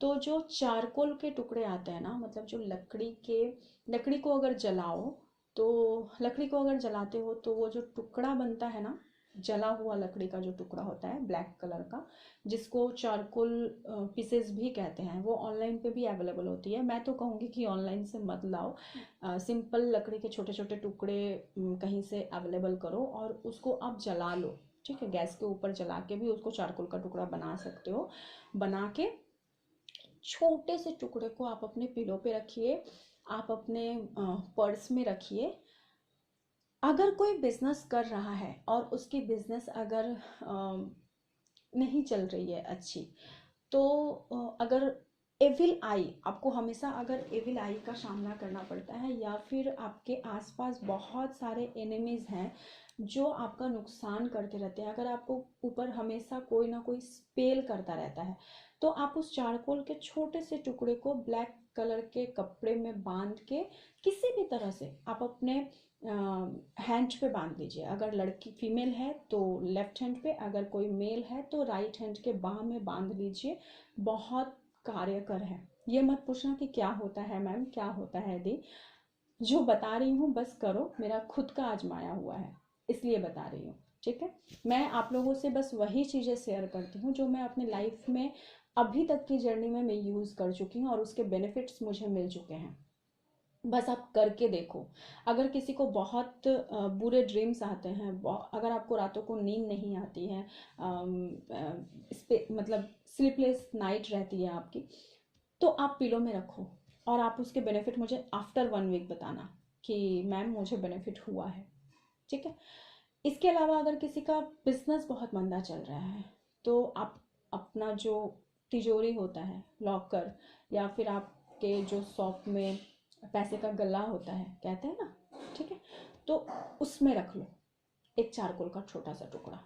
तो जो चारकोल के टुकड़े आते हैं ना, मतलब जो लकड़ी को अगर जलाओ, तो लकड़ी को अगर जलाते हो तो वो जो टुकड़ा बनता है ना, जला हुआ लकड़ी का जो टुकड़ा होता है ब्लैक कलर का, जिसको चारकोल पीसेस भी कहते हैं, वो ऑनलाइन पे भी अवेलेबल होती है। मैं तो कहूँगी कि ऑनलाइन से मत लाओ, सिंपल लकड़ी के छोटे छोटे टुकड़े कहीं से अवेलेबल करो और उसको आप जला लो, ठीक है। गैस के ऊपर जला के भी उसको चारकोल का टुकड़ा बना सकते हो। बना के छोटे से टुकड़े को आप अपने पिलो पे रखिए, आप अपने पर्स में रखिए। अगर कोई बिजनेस कर रहा है और उसकी बिजनेस अगर नहीं चल रही है अच्छी, तो अगर एविल आई, आपको हमेशा अगर एविल आई का सामना करना पड़ता है, या फिर आपके आसपास बहुत सारे एनिमीज हैं जो आपका नुकसान करते रहते हैं, अगर आपको ऊपर हमेशा कोई ना कोई स्पेल करता रहता है, तो आप उस चारकोल के छोटे से टुकड़े को ब्लैक कलर के कपड़े में बांध के किसी भी तरह से आप अपने हैंड पे बांध लीजिए। अगर लड़की फीमेल है तो लेफ्ट हैंड पे, अगर कोई मेल है तो राइट हैंड के बाह में बांध लीजिए। बहुत कार्यकर है। ये मत पूछना कि क्या होता है मैम, क्या होता है दी, जो बता रही हूँ बस करो, मेरा खुद का आजमाया हुआ है इसलिए बता रही हूँ, ठीक है। मैं आप लोगों से बस वही चीज़ें शेयर करती हूँ जो मैं अपनी लाइफ में अभी तक की जर्नी में मैं यूज़ कर चुकी हूँ और उसके बेनिफिट्स मुझे मिल चुके हैं। बस आप करके देखो। अगर किसी को बहुत बुरे ड्रीम्स आते हैं, अगर आपको रातों को नींद नहीं आती है, मतलब स्लीपलेस नाइट रहती है आपकी, तो आप पिलो में रखो और आप उसके बेनिफिट मुझे आफ्टर 1 वीक बताना कि मैम मुझे बेनिफिट हुआ है। ठीक है। इसके अलावा अगर किसी का बिजनेस बहुत मंदा चल रहा है, तो आप अपना जो तिजोरी होता है, लॉकर, या फिर आपके जो शॉप में पैसे का गला होता है कहते हैं ना, ठीक है, तो उसमें रख लो एक चारकोल का छोटा सा टुकड़ा।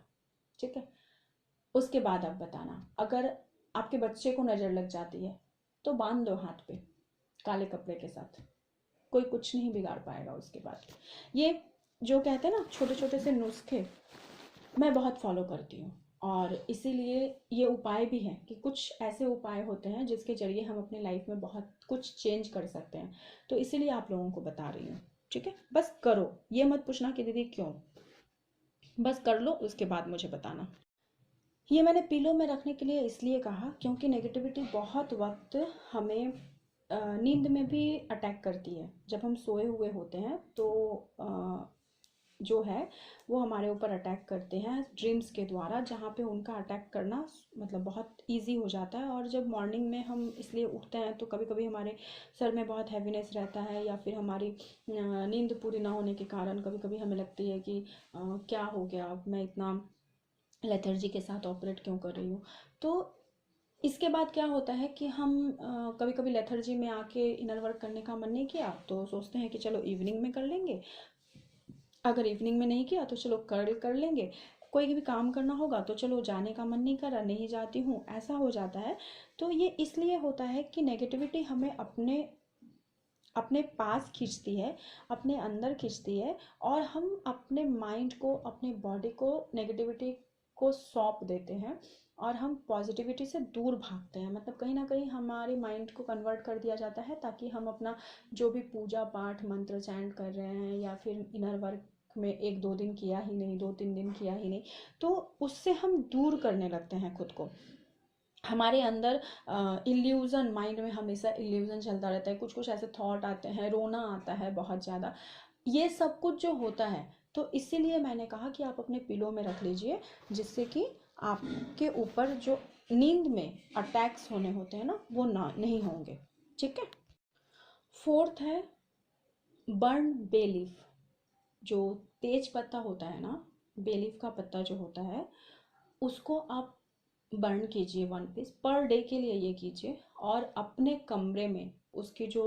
ठीक है। उसके बाद आप बताना, अगर आपके बच्चे को नज़र लग जाती है तो बांध दो हाथ पे काले कपड़े के साथ, कोई कुछ नहीं बिगाड़ पाएगा उसके बाद। ये जो कहते हैं ना छोटे छोटे से नुस्खे, मैं बहुत फॉलो करती हूँ, और इसीलिए ये उपाय भी हैं कि कुछ ऐसे उपाय होते हैं जिसके जरिए हम अपनी लाइफ में बहुत कुछ चेंज कर सकते हैं। तो इसीलिए आप लोगों को बता रही हूँ। ठीक है, बस करो, ये मत पूछना कि दीदी क्यों, बस कर लो, उसके बाद मुझे बताना। ये मैंने पिलो में रखने के लिए इसलिए कहा क्योंकि नेगेटिविटी बहुत वक्त हमें नींद में भी अटैक करती है। जब हम सोए हुए होते हैं तो जो है वो हमारे ऊपर अटैक करते हैं ड्रीम्स के द्वारा, जहाँ पे उनका अटैक करना मतलब बहुत इजी हो जाता है। और जब मॉर्निंग में हम इसलिए उठते हैं तो कभी कभी हमारे सर में बहुत हैवीनेस रहता है, या फिर हमारी नींद पूरी ना होने के कारण कभी कभी हमें लगती है कि क्या हो गया, मैं इतना लेथर्जी के साथ ऑपरेट क्यों कर रही हूँ। तो इसके बाद क्या होता है कि हम कभी कभी लेथर्जी में आके इनर वर्क करने का मन नहीं किया तो सोचते हैं कि चलो इवनिंग में कर लेंगे, अगर इवनिंग में नहीं किया तो चलो कर कर लेंगे, कोई भी काम करना होगा तो चलो जाने का मन नहीं कर रहा, नहीं जाती हूँ, ऐसा हो जाता है। तो ये इसलिए होता है कि नेगेटिविटी हमें अपने अपने पास खींचती है, अपने अंदर खींचती है, और हम अपने माइंड को, अपने बॉडी को नेगेटिविटी को सौंप देते हैं, और हम पॉजिटिविटी से दूर भागते हैं। मतलब कहीं ना कहीं हमारे माइंड को कन्वर्ट कर दिया जाता है ताकि हम अपना जो भी पूजा पाठ मंत्र चैंट कर रहे हैं, या फिर इनर वर्क में 1-2 दिन किया ही नहीं, 2-3 दिन किया ही नहीं, तो उससे हम दूर करने लगते हैं खुद को। हमारे अंदर इल्यूज़न, माइंड में हमेशा इल्यूज़न चलता रहता है, कुछ कुछ ऐसे थॉट आते हैं, रोना आता है बहुत ज़्यादा, ये सब कुछ जो होता है। तो इसीलिए मैंने कहा कि आप अपने पिलो में रख लीजिए, जिससे कि आपके ऊपर जो नींद में अटैक्स होने होते हैं ना, वो ना नहीं होंगे। ठीक है। फोर्थ है बर्न बे लीफ। जो तेज पत्ता होता है ना, बे लीफ का पत्ता जो होता है, उसको आप बर्न कीजिए 1 पीस पर डे के लिए, ये कीजिए। और अपने कमरे में उसकी जो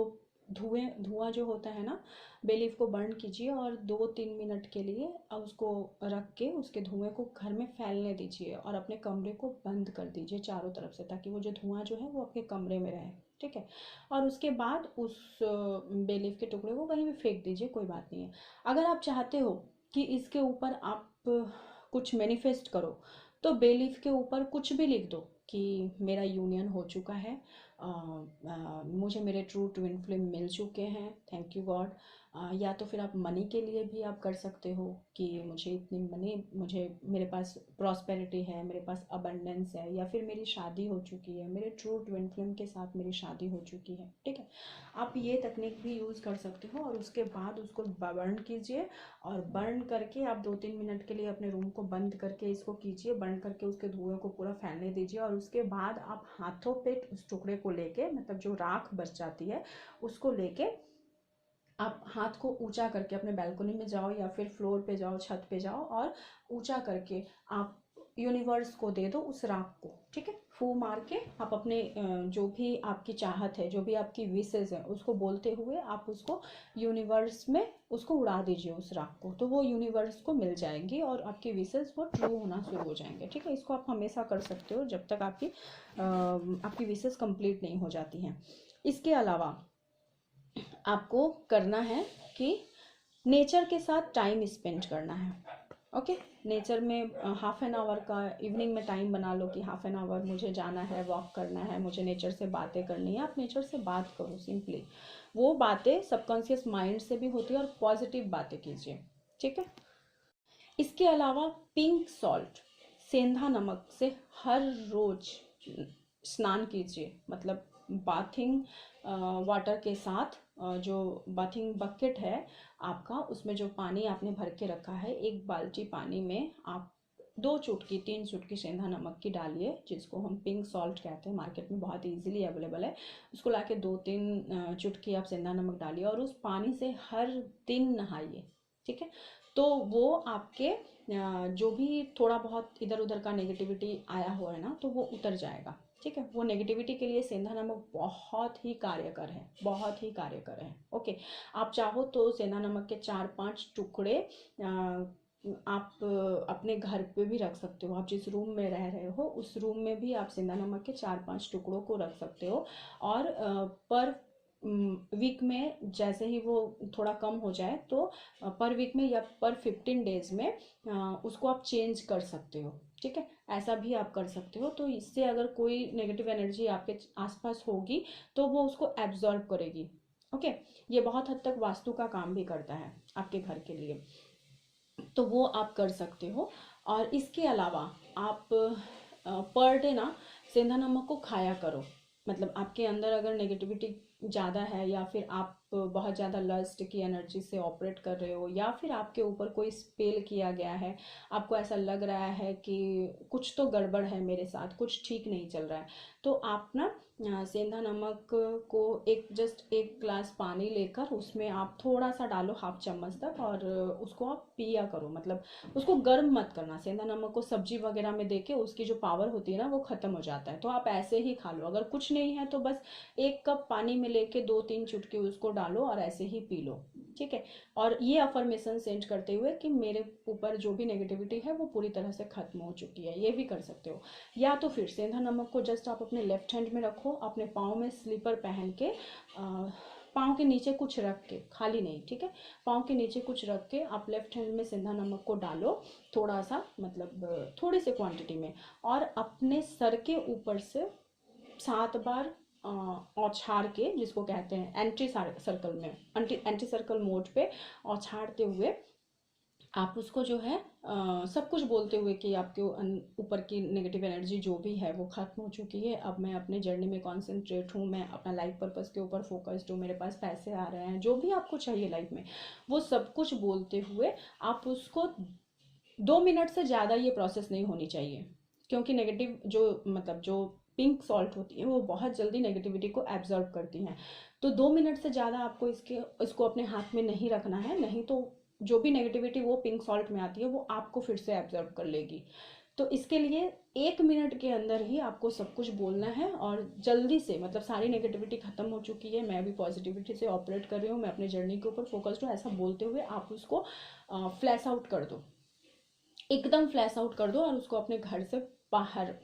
धुआं जो होता है ना, बेलीफ को बर्न कीजिए और 2-3 मिनट के लिए उसको रख के उसके धुएं को घर में फैलने दीजिए, और अपने कमरे को बंद कर दीजिए चारों तरफ से, ताकि वो जो धुआं जो है वो आपके कमरे में रहे। ठीक है। और उसके बाद उस बेलीफ के टुकड़े को कहीं भी फेंक दीजिए, कोई बात नहीं है। अगर आप चाहते हो कि इसके ऊपर आप कुछ मैनिफेस्ट करो, तो बेलीफ के ऊपर कुछ भी लिख दो कि मेरा यूनियन हो चुका है, मुझे मेरे ट्रू ट्विन फ्लेम मिल चुके हैं, थैंक यू गॉड। या तो फिर आप मनी के लिए भी आप कर सकते हो कि मुझे इतनी मनी, मुझे मेरे पास प्रॉस्पेरिटी है, मेरे पास अबंडेंस है, या फिर मेरी शादी हो चुकी है, मेरे ट्रू ट्विन फ्लेम के साथ मेरी शादी हो चुकी है। ठीक है। आप ये तकनीक भी यूज़ कर सकते हो, और उसके बाद उसको बर्न कीजिए, और बर्न करके आप 2-3 मिनट के लिए अपने रूम को बंद करके इसको कीजिए, बर्न करके उसके धुएं को पूरा फैलने दीजिए। और उसके बाद आप हाथों पे उस टुकड़े को लेके, मतलब जो राख बच जाती है उसको लेके, आप हाथ को ऊंचा करके अपने बालकनी में जाओ, या फिर फ्लोर पे जाओ, छत पे जाओ, और ऊंचा करके आप यूनिवर्स को दे दो उस राख को। ठीक है। फू मार के आप अपने जो भी आपकी चाहत है, जो भी आपकी विशेज़ है, उसको बोलते हुए आप उसको यूनिवर्स में उसको उड़ा दीजिए उस राख को, तो वो यूनिवर्स को मिल जाएंगी और आपकी विशेज़ वो ट्रू होना शुरू हो जाएंगे। ठीक है। इसको आप हमेशा कर सकते हो जब तक आपकी विशेज़ कंप्लीट नहीं हो जाती हैं। इसके अलावा आपको करना है कि नेचर के साथ टाइम स्पेंड करना है। ओके। नेचर में हाफ एन आवर का इवनिंग में टाइम बना लो कि हाफ एन आवर मुझे जाना है, वॉक करना है, मुझे नेचर से बातें करनी है। आप नेचर से बात करो सिंपली, वो बातें सबकॉन्शियस माइंड से भी होती है, और पॉजिटिव बातें कीजिए। ठीक है। इसके अलावा पिंक सॉल्ट, सेंधा नमक से हर रोज स्नान कीजिए, मतलब बाथिंग वाटर के साथ जो बाथिंग बकेट है आपका, उसमें जो पानी आपने भर के रखा है, एक बाल्टी पानी में आप 2 चुटकी 3 चुटकी सेंधा नमक की डालिए, जिसको हम पिंक सॉल्ट कहते हैं, मार्केट में बहुत इजीली अवेलेबल है। उसको लाके 2-3 चुटकी आप सेंधा नमक डालिए और उस पानी से हर दिन नहाइए, ठीक है। तो वो आपके जो भी थोड़ा बहुत इधर उधर का नेगेटिविटी आया हुआ है ना, तो वो उतर जाएगा, ठीक है। वो नेगेटिविटी के लिए सेंधा नमक बहुत ही कार्यकर है, बहुत ही कार्यकर है। ओके, आप चाहो तो सेंधा नमक के 4-5 टुकड़े आप अपने घर पे भी रख सकते हो। आप जिस रूम में रह रहे हो उस रूम में भी आप सेंधा नमक के 4-5 टुकड़ों को रख सकते हो। और पर वीक में जैसे ही वो थोड़ा कम हो जाए तो पर वीक में या पर 15 डेज में उसको आप चेंज कर सकते हो, ठीक है। ऐसा भी आप कर सकते हो। तो इससे अगर कोई नेगेटिव एनर्जी आपके आसपास होगी तो वो उसको एब्जॉर्ब करेगी। ओके, ये बहुत हद तक वास्तु का काम भी करता है आपके घर के लिए, तो वो आप कर सकते हो। और इसके अलावा आप पर डे ना सेंधा नमक को खाया करो। मतलब आपके अंदर अगर नेगेटिविटी ज़्यादा है, या फिर आप बहुत ज़्यादा लस्ट की एनर्जी से ऑपरेट कर रहे हो, या फिर आपके ऊपर कोई स्पेल किया गया है, आपको ऐसा लग रहा है कि कुछ तो गड़बड़ है मेरे साथ, कुछ ठीक नहीं चल रहा है, तो आप ना सेंधा नमक को जस्ट 1 ग्लास पानी लेकर उसमें आप थोड़ा सा डालो, 1/2 चम्मच तक, और उसको आप पिया करो। मतलब उसको गर्म मत करना। सेंधा नमक को सब्जी वगैरह में देके उसकी जो पावर होती है ना वो खत्म हो जाता है, तो आप ऐसे ही खा लो। अगर कुछ नहीं है तो बस 1 कप पानी में लेके 2-3 चुटकी उसको डालो और ऐसे ही पी लो, ठीक है। और ये अफर्मेशन सेंड करते हुए कि मेरे ऊपर जो भी नेगेटिविटी है वो पूरी तरह से खत्म हो चुकी है, ये भी कर सकते हो। या तो फिर सेंधा नमक को जस्ट आप अपने लेफ्ट हैंड में रखो, अपने पाँव में स्लीपर पहन के, पाँव के नीचे कुछ रख के, खाली नहीं, ठीक है, पाँव के नीचे कुछ रख के आप लेफ्ट हैंड में सेंधा नमक को डालो, थोड़ा सा, मतलब थोड़ी सी क्वांटिटी में, और अपने सर के ऊपर से 7 बार औछाड़ के, जिसको कहते हैं एंटी सर्कल में, एंटी सर्कल मोड पे औछाड़ते हुए आप उसको जो है सब कुछ बोलते हुए कि आपके ऊपर की नेगेटिव एनर्जी जो भी है वो खत्म हो चुकी है, अब मैं अपने जर्नी में कॉन्सेंट्रेट हूँ, मैं अपना लाइफ पर्पस के ऊपर फोकस्ड हूँ, मेरे पास पैसे आ रहे हैं, जो भी आपको चाहिए लाइफ में, वो सब कुछ बोलते हुए आप उसको 2 मिनट से ज़्यादा ये प्रोसेस नहीं होनी चाहिए, क्योंकि नेगेटिव जो, मतलब जो पिंक सॉल्ट होती है वो बहुत जल्दी नेगेटिविटी को एब्जॉर्ब करती हैं। तो 2 मिनट से ज़्यादा आपको इसको अपने हाथ में नहीं रखना है, नहीं तो जो भी नेगेटिविटी वो पिंक सॉल्ट में आती है वो आपको फिर से एब्जॉर्ब कर लेगी। तो इसके लिए 1 मिनट के अंदर ही आपको सब कुछ बोलना है, और जल्दी से, मतलब सारी नेगेटिविटी खत्म हो चुकी है, मैं भी पॉजिटिविटी से ऑपरेट कर रही हूँ, मैं अपने जर्नी के ऊपर फोकस्ड हूँ, ऐसा बोलते हुए आप उसको फ्लैश आउट कर दो, एकदम फ्लैश आउट कर दो, और उसको अपने घर से बाहर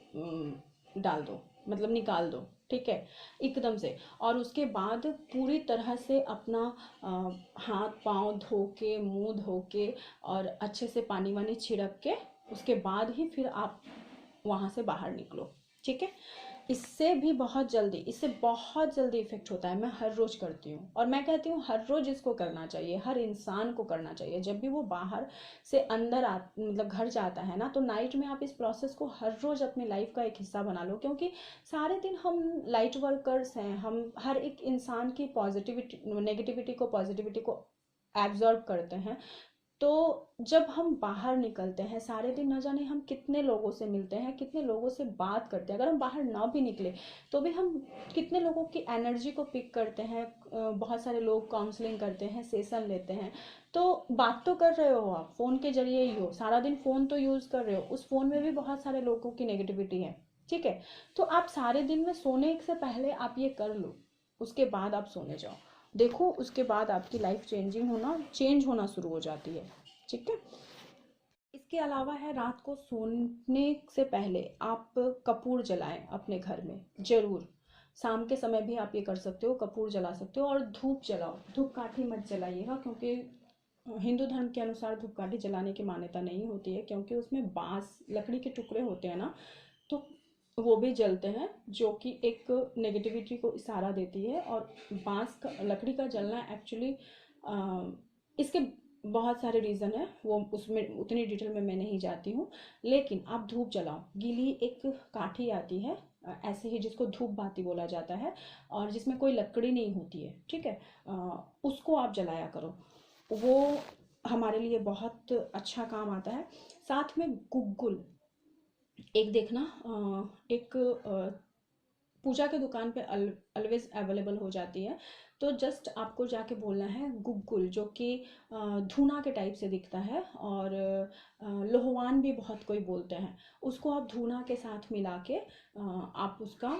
डाल दो, मतलब निकाल दो, ठीक है, एकदम से। और उसके बाद पूरी तरह से अपना हाथ पाँव धो के, मुंह धो के, और अच्छे से पानी वानी छिड़क के, उसके बाद ही फिर आप वहाँ से बाहर निकलो, ठीक है। इससे बहुत जल्दी इफेक्ट होता है। मैं हर रोज करती हूँ, और मैं कहती हूँ हर रोज इसको करना चाहिए, हर इंसान को करना चाहिए। जब भी वो बाहर से अंदर मतलब घर जाता है ना, तो नाइट में आप इस प्रोसेस को हर रोज अपनी लाइफ का एक हिस्सा बना लो, क्योंकि सारे दिन हम लाइट वर्कर्स हैं, हम हर एक इंसान की पॉजिटिविटी नेगेटिविटी को, पॉजिटिविटी को एब्जॉर्ब करते हैं। तो जब हम बाहर निकलते हैं सारे दिन, न जाने हम कितने लोगों से मिलते हैं, कितने लोगों से बात करते हैं, अगर हम बाहर ना भी निकले तो भी हम कितने लोगों की एनर्जी को पिक करते हैं। बहुत सारे लोग काउंसलिंग करते हैं, सेशन लेते हैं, तो बात तो कर रहे हो, आप फ़ोन के जरिए ही हो, सारा दिन फ़ोन तो यूज़ कर रहे हो, उस फ़ोन में भी बहुत सारे लोगों की नेगेटिविटी है, ठीक है। तो आप सारे दिन में सोने से पहले आप ये कर लो, उसके बाद आप सोने जाओ, देखो उसके बाद आपकी लाइफ चेंज होना शुरू हो जाती है, ठीक है। इसके अलावा है, रात को सोने से पहले आप कपूर जलाएं अपने घर में, जरूर। शाम के समय भी आप ये कर सकते हो, कपूर जला सकते हो, और धूप जलाओ, धूपकाठी मत जलाइएगा, क्योंकि हिंदू धर्म के अनुसार धूपकाठी जलाने की मान्यता नहीं होती है, क्योंकि उसमें बांस, लकड़ी के टुकड़े होते हैं ना, तो वो भी जलते हैं, जो कि एक नेगेटिविटी को इशारा देती है। और बांस का, लकड़ी का जलना एक्चुअली, इसके बहुत सारे रीज़न है, वो उसमें उतनी डिटेल में मैं नहीं जाती हूँ। लेकिन आप धूप जलाओ, गीली एक काठी आती है, ऐसे ही, जिसको धूप बाती बोला जाता है और जिसमें कोई लकड़ी नहीं होती है, ठीक है, उसको आप जलाया करो। वो हमारे लिए बहुत अच्छा काम आता है। साथ में गुग्गुल एक देखना, एक पूजा के दुकान पे ऑलवेज अवेलेबल हो जाती है। तो जस्ट आपको जाके बोलना है गुग्गुल, जो कि धूना के टाइप से दिखता है, और लोहवान भी बहुत कोई बोलते हैं उसको। आप धूना के साथ मिला के आप उसका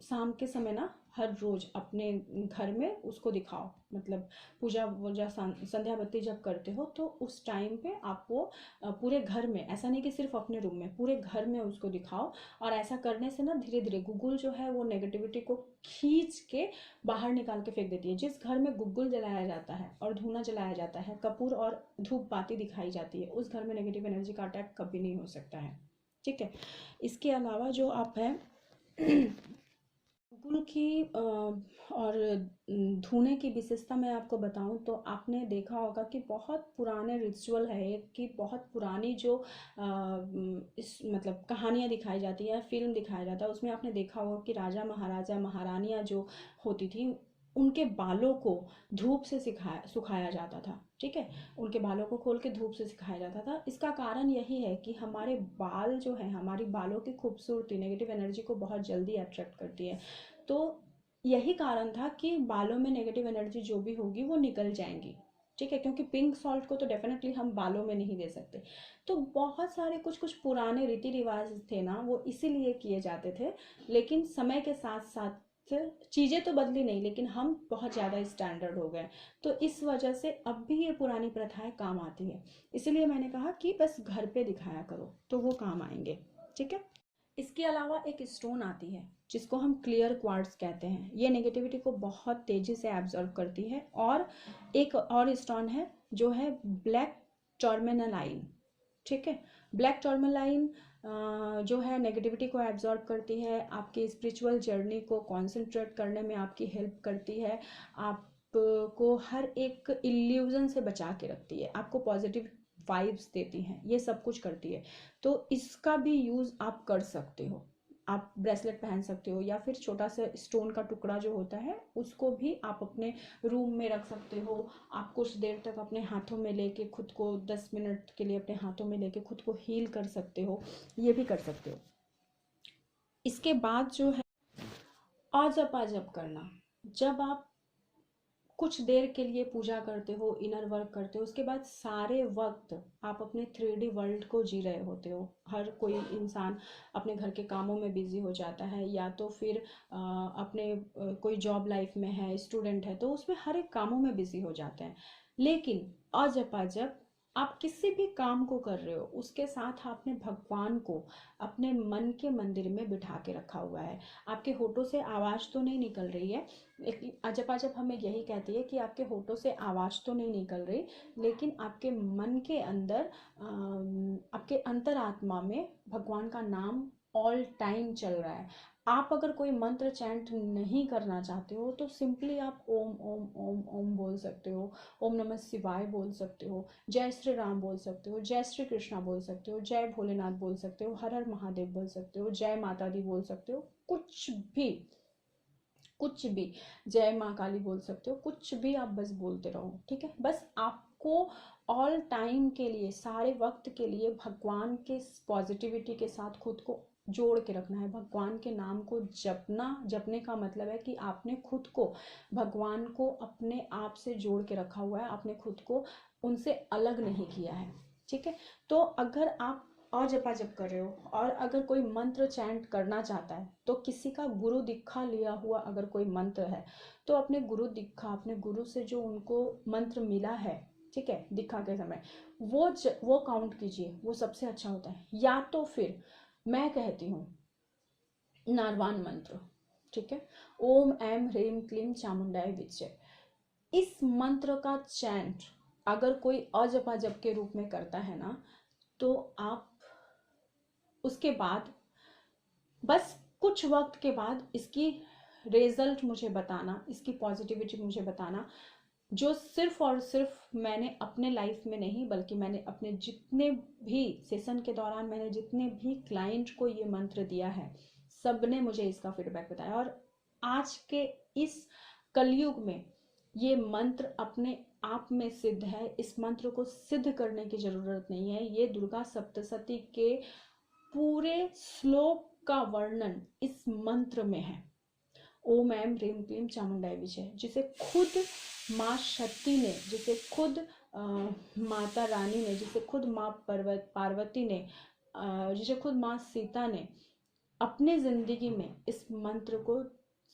शाम के समय ना हर रोज अपने घर में उसको दिखाओ। मतलब पूजा वूजा संध्या बत्ती जब करते हो तो उस टाइम पे आप वो पूरे घर में, ऐसा नहीं कि सिर्फ अपने रूम में, पूरे घर में उसको दिखाओ। और ऐसा करने से ना धीरे धीरे गुग्गुल जो है वो नेगेटिविटी को खींच के बाहर निकाल के फेंक देती है। जिस घर में गुग्गुल जलाया जाता है और धूना जलाया जाता है, कपूर और धूप बाती दिखाई जाती है, उस घर में नेगेटिव एनर्जी का अटैक कभी नहीं हो सकता है, ठीक है। इसके अलावा जो आप है गुग्गुल की और धूने की विशेषता मैं आपको बताऊं तो आपने देखा होगा कि बहुत पुराने रिचुअल है एक, कि बहुत पुरानी जो इस मतलब कहानियाँ दिखाई जाती है, फिल्म दिखाया जाता है, उसमें आपने देखा होगा कि राजा महाराजा महारानियाँ जो होती थी, उनके बालों को धूप से सुखाया जाता था, ठीक है। उनके बालों को खोल के धूप से सिखाया जाता था। इसका कारण यही है कि हमारे बाल जो है, हमारी बालों की खूबसूरती नेगेटिव एनर्जी को बहुत जल्दी अट्रैक्ट करती है। तो यही कारण था कि बालों में नेगेटिव एनर्जी जो भी होगी वो निकल जाएंगी, ठीक है, क्योंकि पिंक सॉल्ट को तो डेफिनेटली हम बालों में नहीं दे सकते। तो बहुत सारे कुछ कुछ पुराने रीति रिवाज थे ना, वो इसीलिए किए जाते थे। लेकिन समय के साथ साथ चीज़ें तो बदली नहीं, लेकिन हम बहुत ज़्यादा स्टैंडर्ड हो गए। तो इस वजह से अब भी ये पुरानी प्रथाएं काम आती है। इसीलिए मैंने कहा कि बस घर पे दिखाया करो तो वो काम आएंगे, ठीक है। इसके अलावा एक स्टोन आती है जिसको हम क्लियर क्वार्ट्ज कहते हैं। ये नेगेटिविटी को बहुत तेज़ी से एब्जॉर्व करती है। और एक और स्टोन है जो है ब्लैक टर्मेनालाइन, ठीक है। ब्लैक टर्मेलाइन जो है नेगेटिविटी को एब्जॉर्ब करती है, आपकी स्पिरिचुअल जर्नी को कॉन्सेंट्रेट करने में आपकी हेल्प करती है, आपको हर एक इल्यूजन से बचा के रखती है, आपको पॉजिटिव वाइब्स देती हैं, ये सब कुछ करती है। तो इसका भी यूज़ आप कर सकते हो। आप ब्रेसलेट पहन सकते हो, या फिर छोटा सा स्टोन का टुकड़ा जो होता है उसको भी आप अपने रूम में रख सकते हो। आप कुछ देर तक अपने हाथों में लेके खुद को 10 मिनट के लिए अपने हाथों में लेके खुद को हील कर सकते हो, ये भी कर सकते हो। इसके बाद जो है अजप अजप करना। जब आप कुछ देर के लिए पूजा करते हो, इनर वर्क करते हो, उसके बाद सारे वक्त आप अपने 3D वर्ल्ड को जी रहे होते हो। हर कोई इंसान अपने घर के कामों में बिजी हो जाता है, या तो फिर अपने कोई जॉब लाइफ में है, स्टूडेंट है, तो उसमें हर एक कामों में बिजी हो जाते हैं। लेकिन अजब आप किसी भी काम को कर रहे हो उसके साथ आपने भगवान को अपने मन के मंदिर में बिठा के रखा हुआ है। आपके होठों से आवाज़ तो नहीं निकल रही है, अजब अजब हमें यही कहती है कि आपके होठों से आवाज़ तो नहीं निकल रही, लेकिन आपके मन के अंदर आपके अंतरात्मा में भगवान का नाम ऑल टाइम चल रहा है। आप अगर कोई मंत्र चैंट नहीं करना चाहते हो तो सिंपली आप ओम ओम ओम ओम बोल सकते हो, ओम नमः शिवाय बोल सकते हो, जय श्री राम बोल सकते हो, जय श्री कृष्णा बोल सकते हो, जय भोलेनाथ बोल सकते हो, हर हर महादेव बोल सकते हो, जय माता दी बोल सकते हो, कुछ भी, जय माँ काली बोल सकते हो, कुछ भी आप बस बोलते रहो, ठीक है। बस आपको ऑल टाइम के लिए, सारे वक्त के लिए भगवान के पॉजिटिविटी के साथ खुद को जोड़ के रखना है। भगवान के नाम को जपने का मतलब है कि आपने खुद को भगवान को अपने आप से जोड़ के रखा हुआ है, आपने खुद को उनसे अलग नहीं किया है, ठीक है। तो अगर आप और जप कर रहे हो और अगर कोई मंत्र चैंट करना चाहता है, तो किसी का गुरु दीक्षा लिया हुआ अगर कोई मंत्र है तो अपने गुरु दीक्षा, अपने गुरु से जो उनको मंत्र मिला है, ठीक है, दीक्षा के समय वो काउंट कीजिए, वो सबसे अच्छा होता है। या तो फिर मैं कहती हूँ नारवान मंत्र, ठीक है, ओम ऐम ह्रीम क्लीम चामुंडाय विच्चे। इस मंत्र का चैंट अगर कोई अजपा जप के रूप में करता है ना, तो आप उसके बाद बस कुछ वक्त के बाद इसकी रिजल्ट मुझे बताना, इसकी पॉजिटिविटी मुझे बताना। जो सिर्फ और सिर्फ मैंने अपने लाइफ में नहीं, बल्कि मैंने अपने जितने भी सेशन के दौरान मैंने जितने भी क्लाइंट को ये मंत्र दिया है, सबने मुझे इसका फीडबैक बताया। और आज के इस कलयुग में ये मंत्र अपने आप में सिद्ध है। इस मंत्र को सिद्ध करने की जरूरत नहीं है। ये दुर्गा सप्तशती के पूरे श्लोक का वर्णन इस मंत्र में है। ओम ऐं ह्रीं क्लीं चामुंडाय विजय, जिसे खुद माँ शक्ति ने, जिसे खुद माता रानी ने, जिसे खुद माँ पार्वती ने, जिसे खुद माँ सीता ने अपने जिंदगी में इस मंत्र को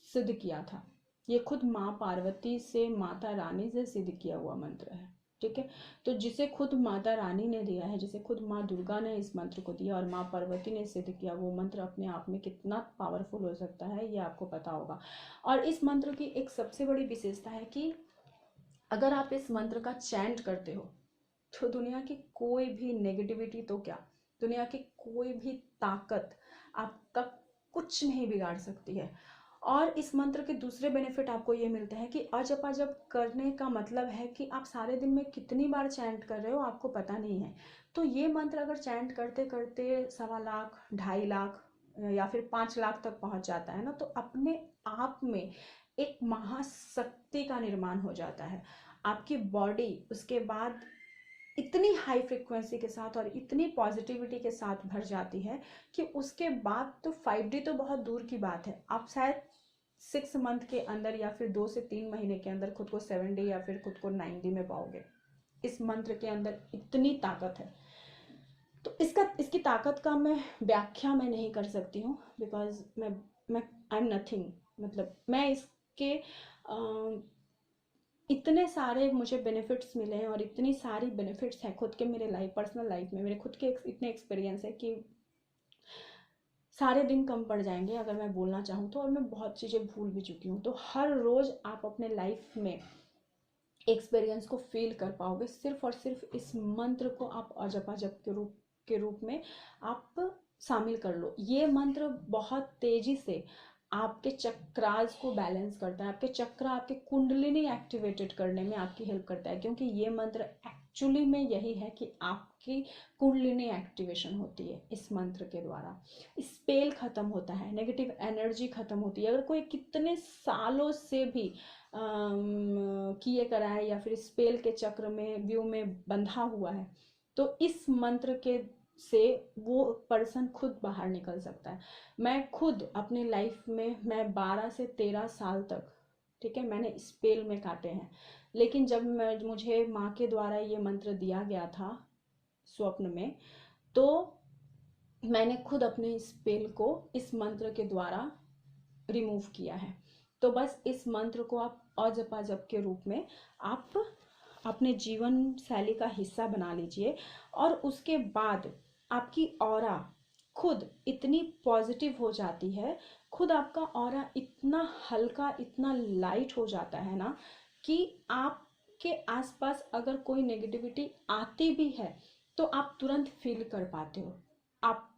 सिद्ध किया था। ये खुद माँ पार्वती से, माता रानी से सिद्ध किया हुआ मंत्र है। ठीक है, तो जिसे खुद माता रानी ने दिया है, जिसे खुद माँ दुर्गा ने इस मंत्र को दिया और माँ पार्वती ने सिद्ध किया, वो मंत्र अपने आप में कितना पावरफुल हो सकता है ये आपको पता होगा। और इस मंत्र की एक सबसे बड़ी विशेषता है कि अगर आप इस मंत्र का चैंट करते हो तो दुनिया की कोई भी नेगेटिविटी, तो क्या, दुनिया की कोई भी ताकत आपका कुछ नहीं बिगाड़ सकती है। और इस मंत्र के दूसरे बेनिफिट आपको ये मिलते हैं कि अजप जप करने का मतलब है कि आप सारे दिन में कितनी बार चैंट कर रहे हो आपको पता नहीं है। तो ये मंत्र अगर चैंट करते करते 1.25 लाख, 2.5 लाख या फिर 5 लाख तक पहुंच जाता है ना, तो अपने आप में एक महाशक्ति का निर्माण हो जाता है। आपकी बॉडी उसके बाद इतनी हाई फ्रिक्वेंसी के साथ और इतनी पॉजिटिविटी के साथ भर जाती है कि उसके बाद तो 5D तो बहुत दूर की बात है, आप शायद 6 मंथ के अंदर या फिर 2 से 3 महीने के अंदर खुद को 7D या फिर खुद को 9D में पाओगे। इस मंत्र के अंदर इतनी ताकत है। तो इसकी ताकत का मैं व्याख्या मैं नहीं कर सकती हूँ, बिकॉज मैं आई एम नथिंग। मतलब मैं इसके इतने सारे मुझे बेनिफिट्स मिले हैं और इतनी सारी बेनिफिट्स हैं खुद के मेरे लाइफ, पर्सनल लाइफ में, मेरे खुद के इतने एक्सपीरियंस है कि सारे दिन कम पड़ जाएंगे अगर मैं बोलना चाहूँ तो। और मैं बहुत चीज़ें भूल भी चुकी हूँ। तो हर रोज़ आप अपने लाइफ में एक्सपीरियंस को फील कर पाओगे सिर्फ और सिर्फ इस मंत्र को आप अजपा जप के रूप में आप शामिल कर लो। ये मंत्र बहुत तेजी से आपके चक्रास को बैलेंस करता है, आपके चक्र, आपके कुंडलिनी एक्टिवेटेड करने में आपकी हेल्प करता है। क्योंकि ये मंत्र एक्चुअली में यही है कि आपकी कुंडलिनी एक्टिवेशन होती है इस मंत्र के द्वारा। स्पेल खत्म होता है, नेगेटिव एनर्जी खत्म होती है। अगर कोई कितने सालों से भी किए करा है या फिर स्पेल के चक्र में, व्यू में बंधा हुआ है, तो इस मंत्र के से वो पर्सन खुद बाहर निकल सकता है। मैं खुद अपनी लाइफ में मैं 12 से 13 साल तक, ठीक है, मैंने स्पेल में काटे हैं। लेकिन जब मुझे माँ के द्वारा ये मंत्र दिया गया था स्वप्न में, तो मैंने खुद अपने स्पेल को इस मंत्र के द्वारा रिमूव किया है। तो बस इस मंत्र को आप अजपा जप के रूप में आप अपने जीवन शैली का हिस्सा बना लीजिए। और उसके बाद आपकी ऑरा खुद इतनी पॉजिटिव हो जाती है, खुद आपका ऑरा इतना हल्का, इतना लाइट हो जाता है ना, कि आपके आसपास अगर कोई नेगेटिविटी आती भी है तो आप तुरंत फील कर पाते हो। आप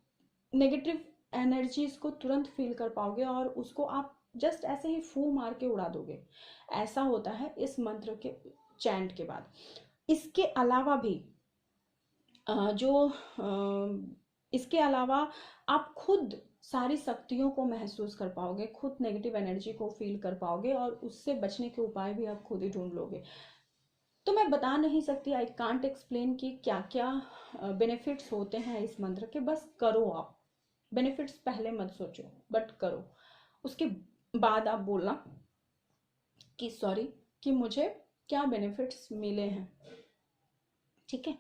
नेगेटिव एनर्जीज को तुरंत फील कर पाओगे और उसको आप जस्ट ऐसे ही फू मार के उड़ा दोगे। ऐसा होता है इस मंत्र के चैंट के बाद। इसके अलावा भी इसके अलावा आप खुद सारी शक्तियों को महसूस कर पाओगे, खुद नेगेटिव एनर्जी को फील कर पाओगे और उससे बचने के उपाय भी आप खुद ही ढूंढ लोगे। तो मैं बता नहीं सकती, आई कांट एक्सप्लेन कि क्या क्या बेनिफिट्स होते हैं इस मंत्र के। बस करो आप, बेनिफिट्स पहले मत सोचो, बट करो। उसके बाद आप बोलना कि सॉरी, कि मुझे क्या बेनिफिट्स मिले हैं। ठीक है,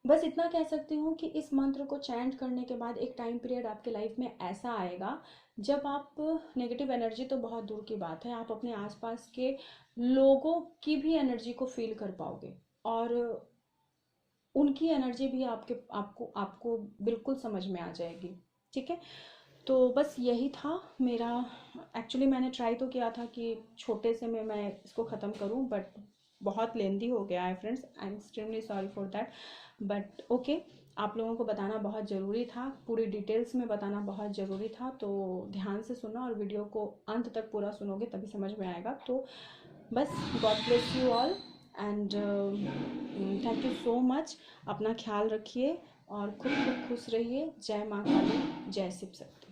बस इतना कह सकती हूँ कि इस मंत्र को चैंट करने के बाद एक टाइम पीरियड आपके लाइफ में ऐसा आएगा जब आप नेगेटिव एनर्जी तो बहुत दूर की बात है, आप अपने आसपास के लोगों की भी एनर्जी को फील कर पाओगे और उनकी एनर्जी भी आपको बिल्कुल समझ में आ जाएगी। ठीक है, तो बस यही था मेरा। एक्चुअली मैंने ट्राई तो किया था कि छोटे से में मैं इसको ख़त्म करूं, बट बहुत लेंदी हो गया है friends. I am extremely sorry for that, but okay, आप लोगों को बताना बहुत ज़रूरी था, पूरी डिटेल्स में बताना बहुत ज़रूरी था। तो ध्यान से सुनो और वीडियो को अंत तक पूरा सुनोगे तभी समझ में आएगा। तो बस God bless you all and thank you so much. अपना ख्याल रखिए, और खूब खूब खुश रहिए। जय माँ काली, जय शिव शक्ति।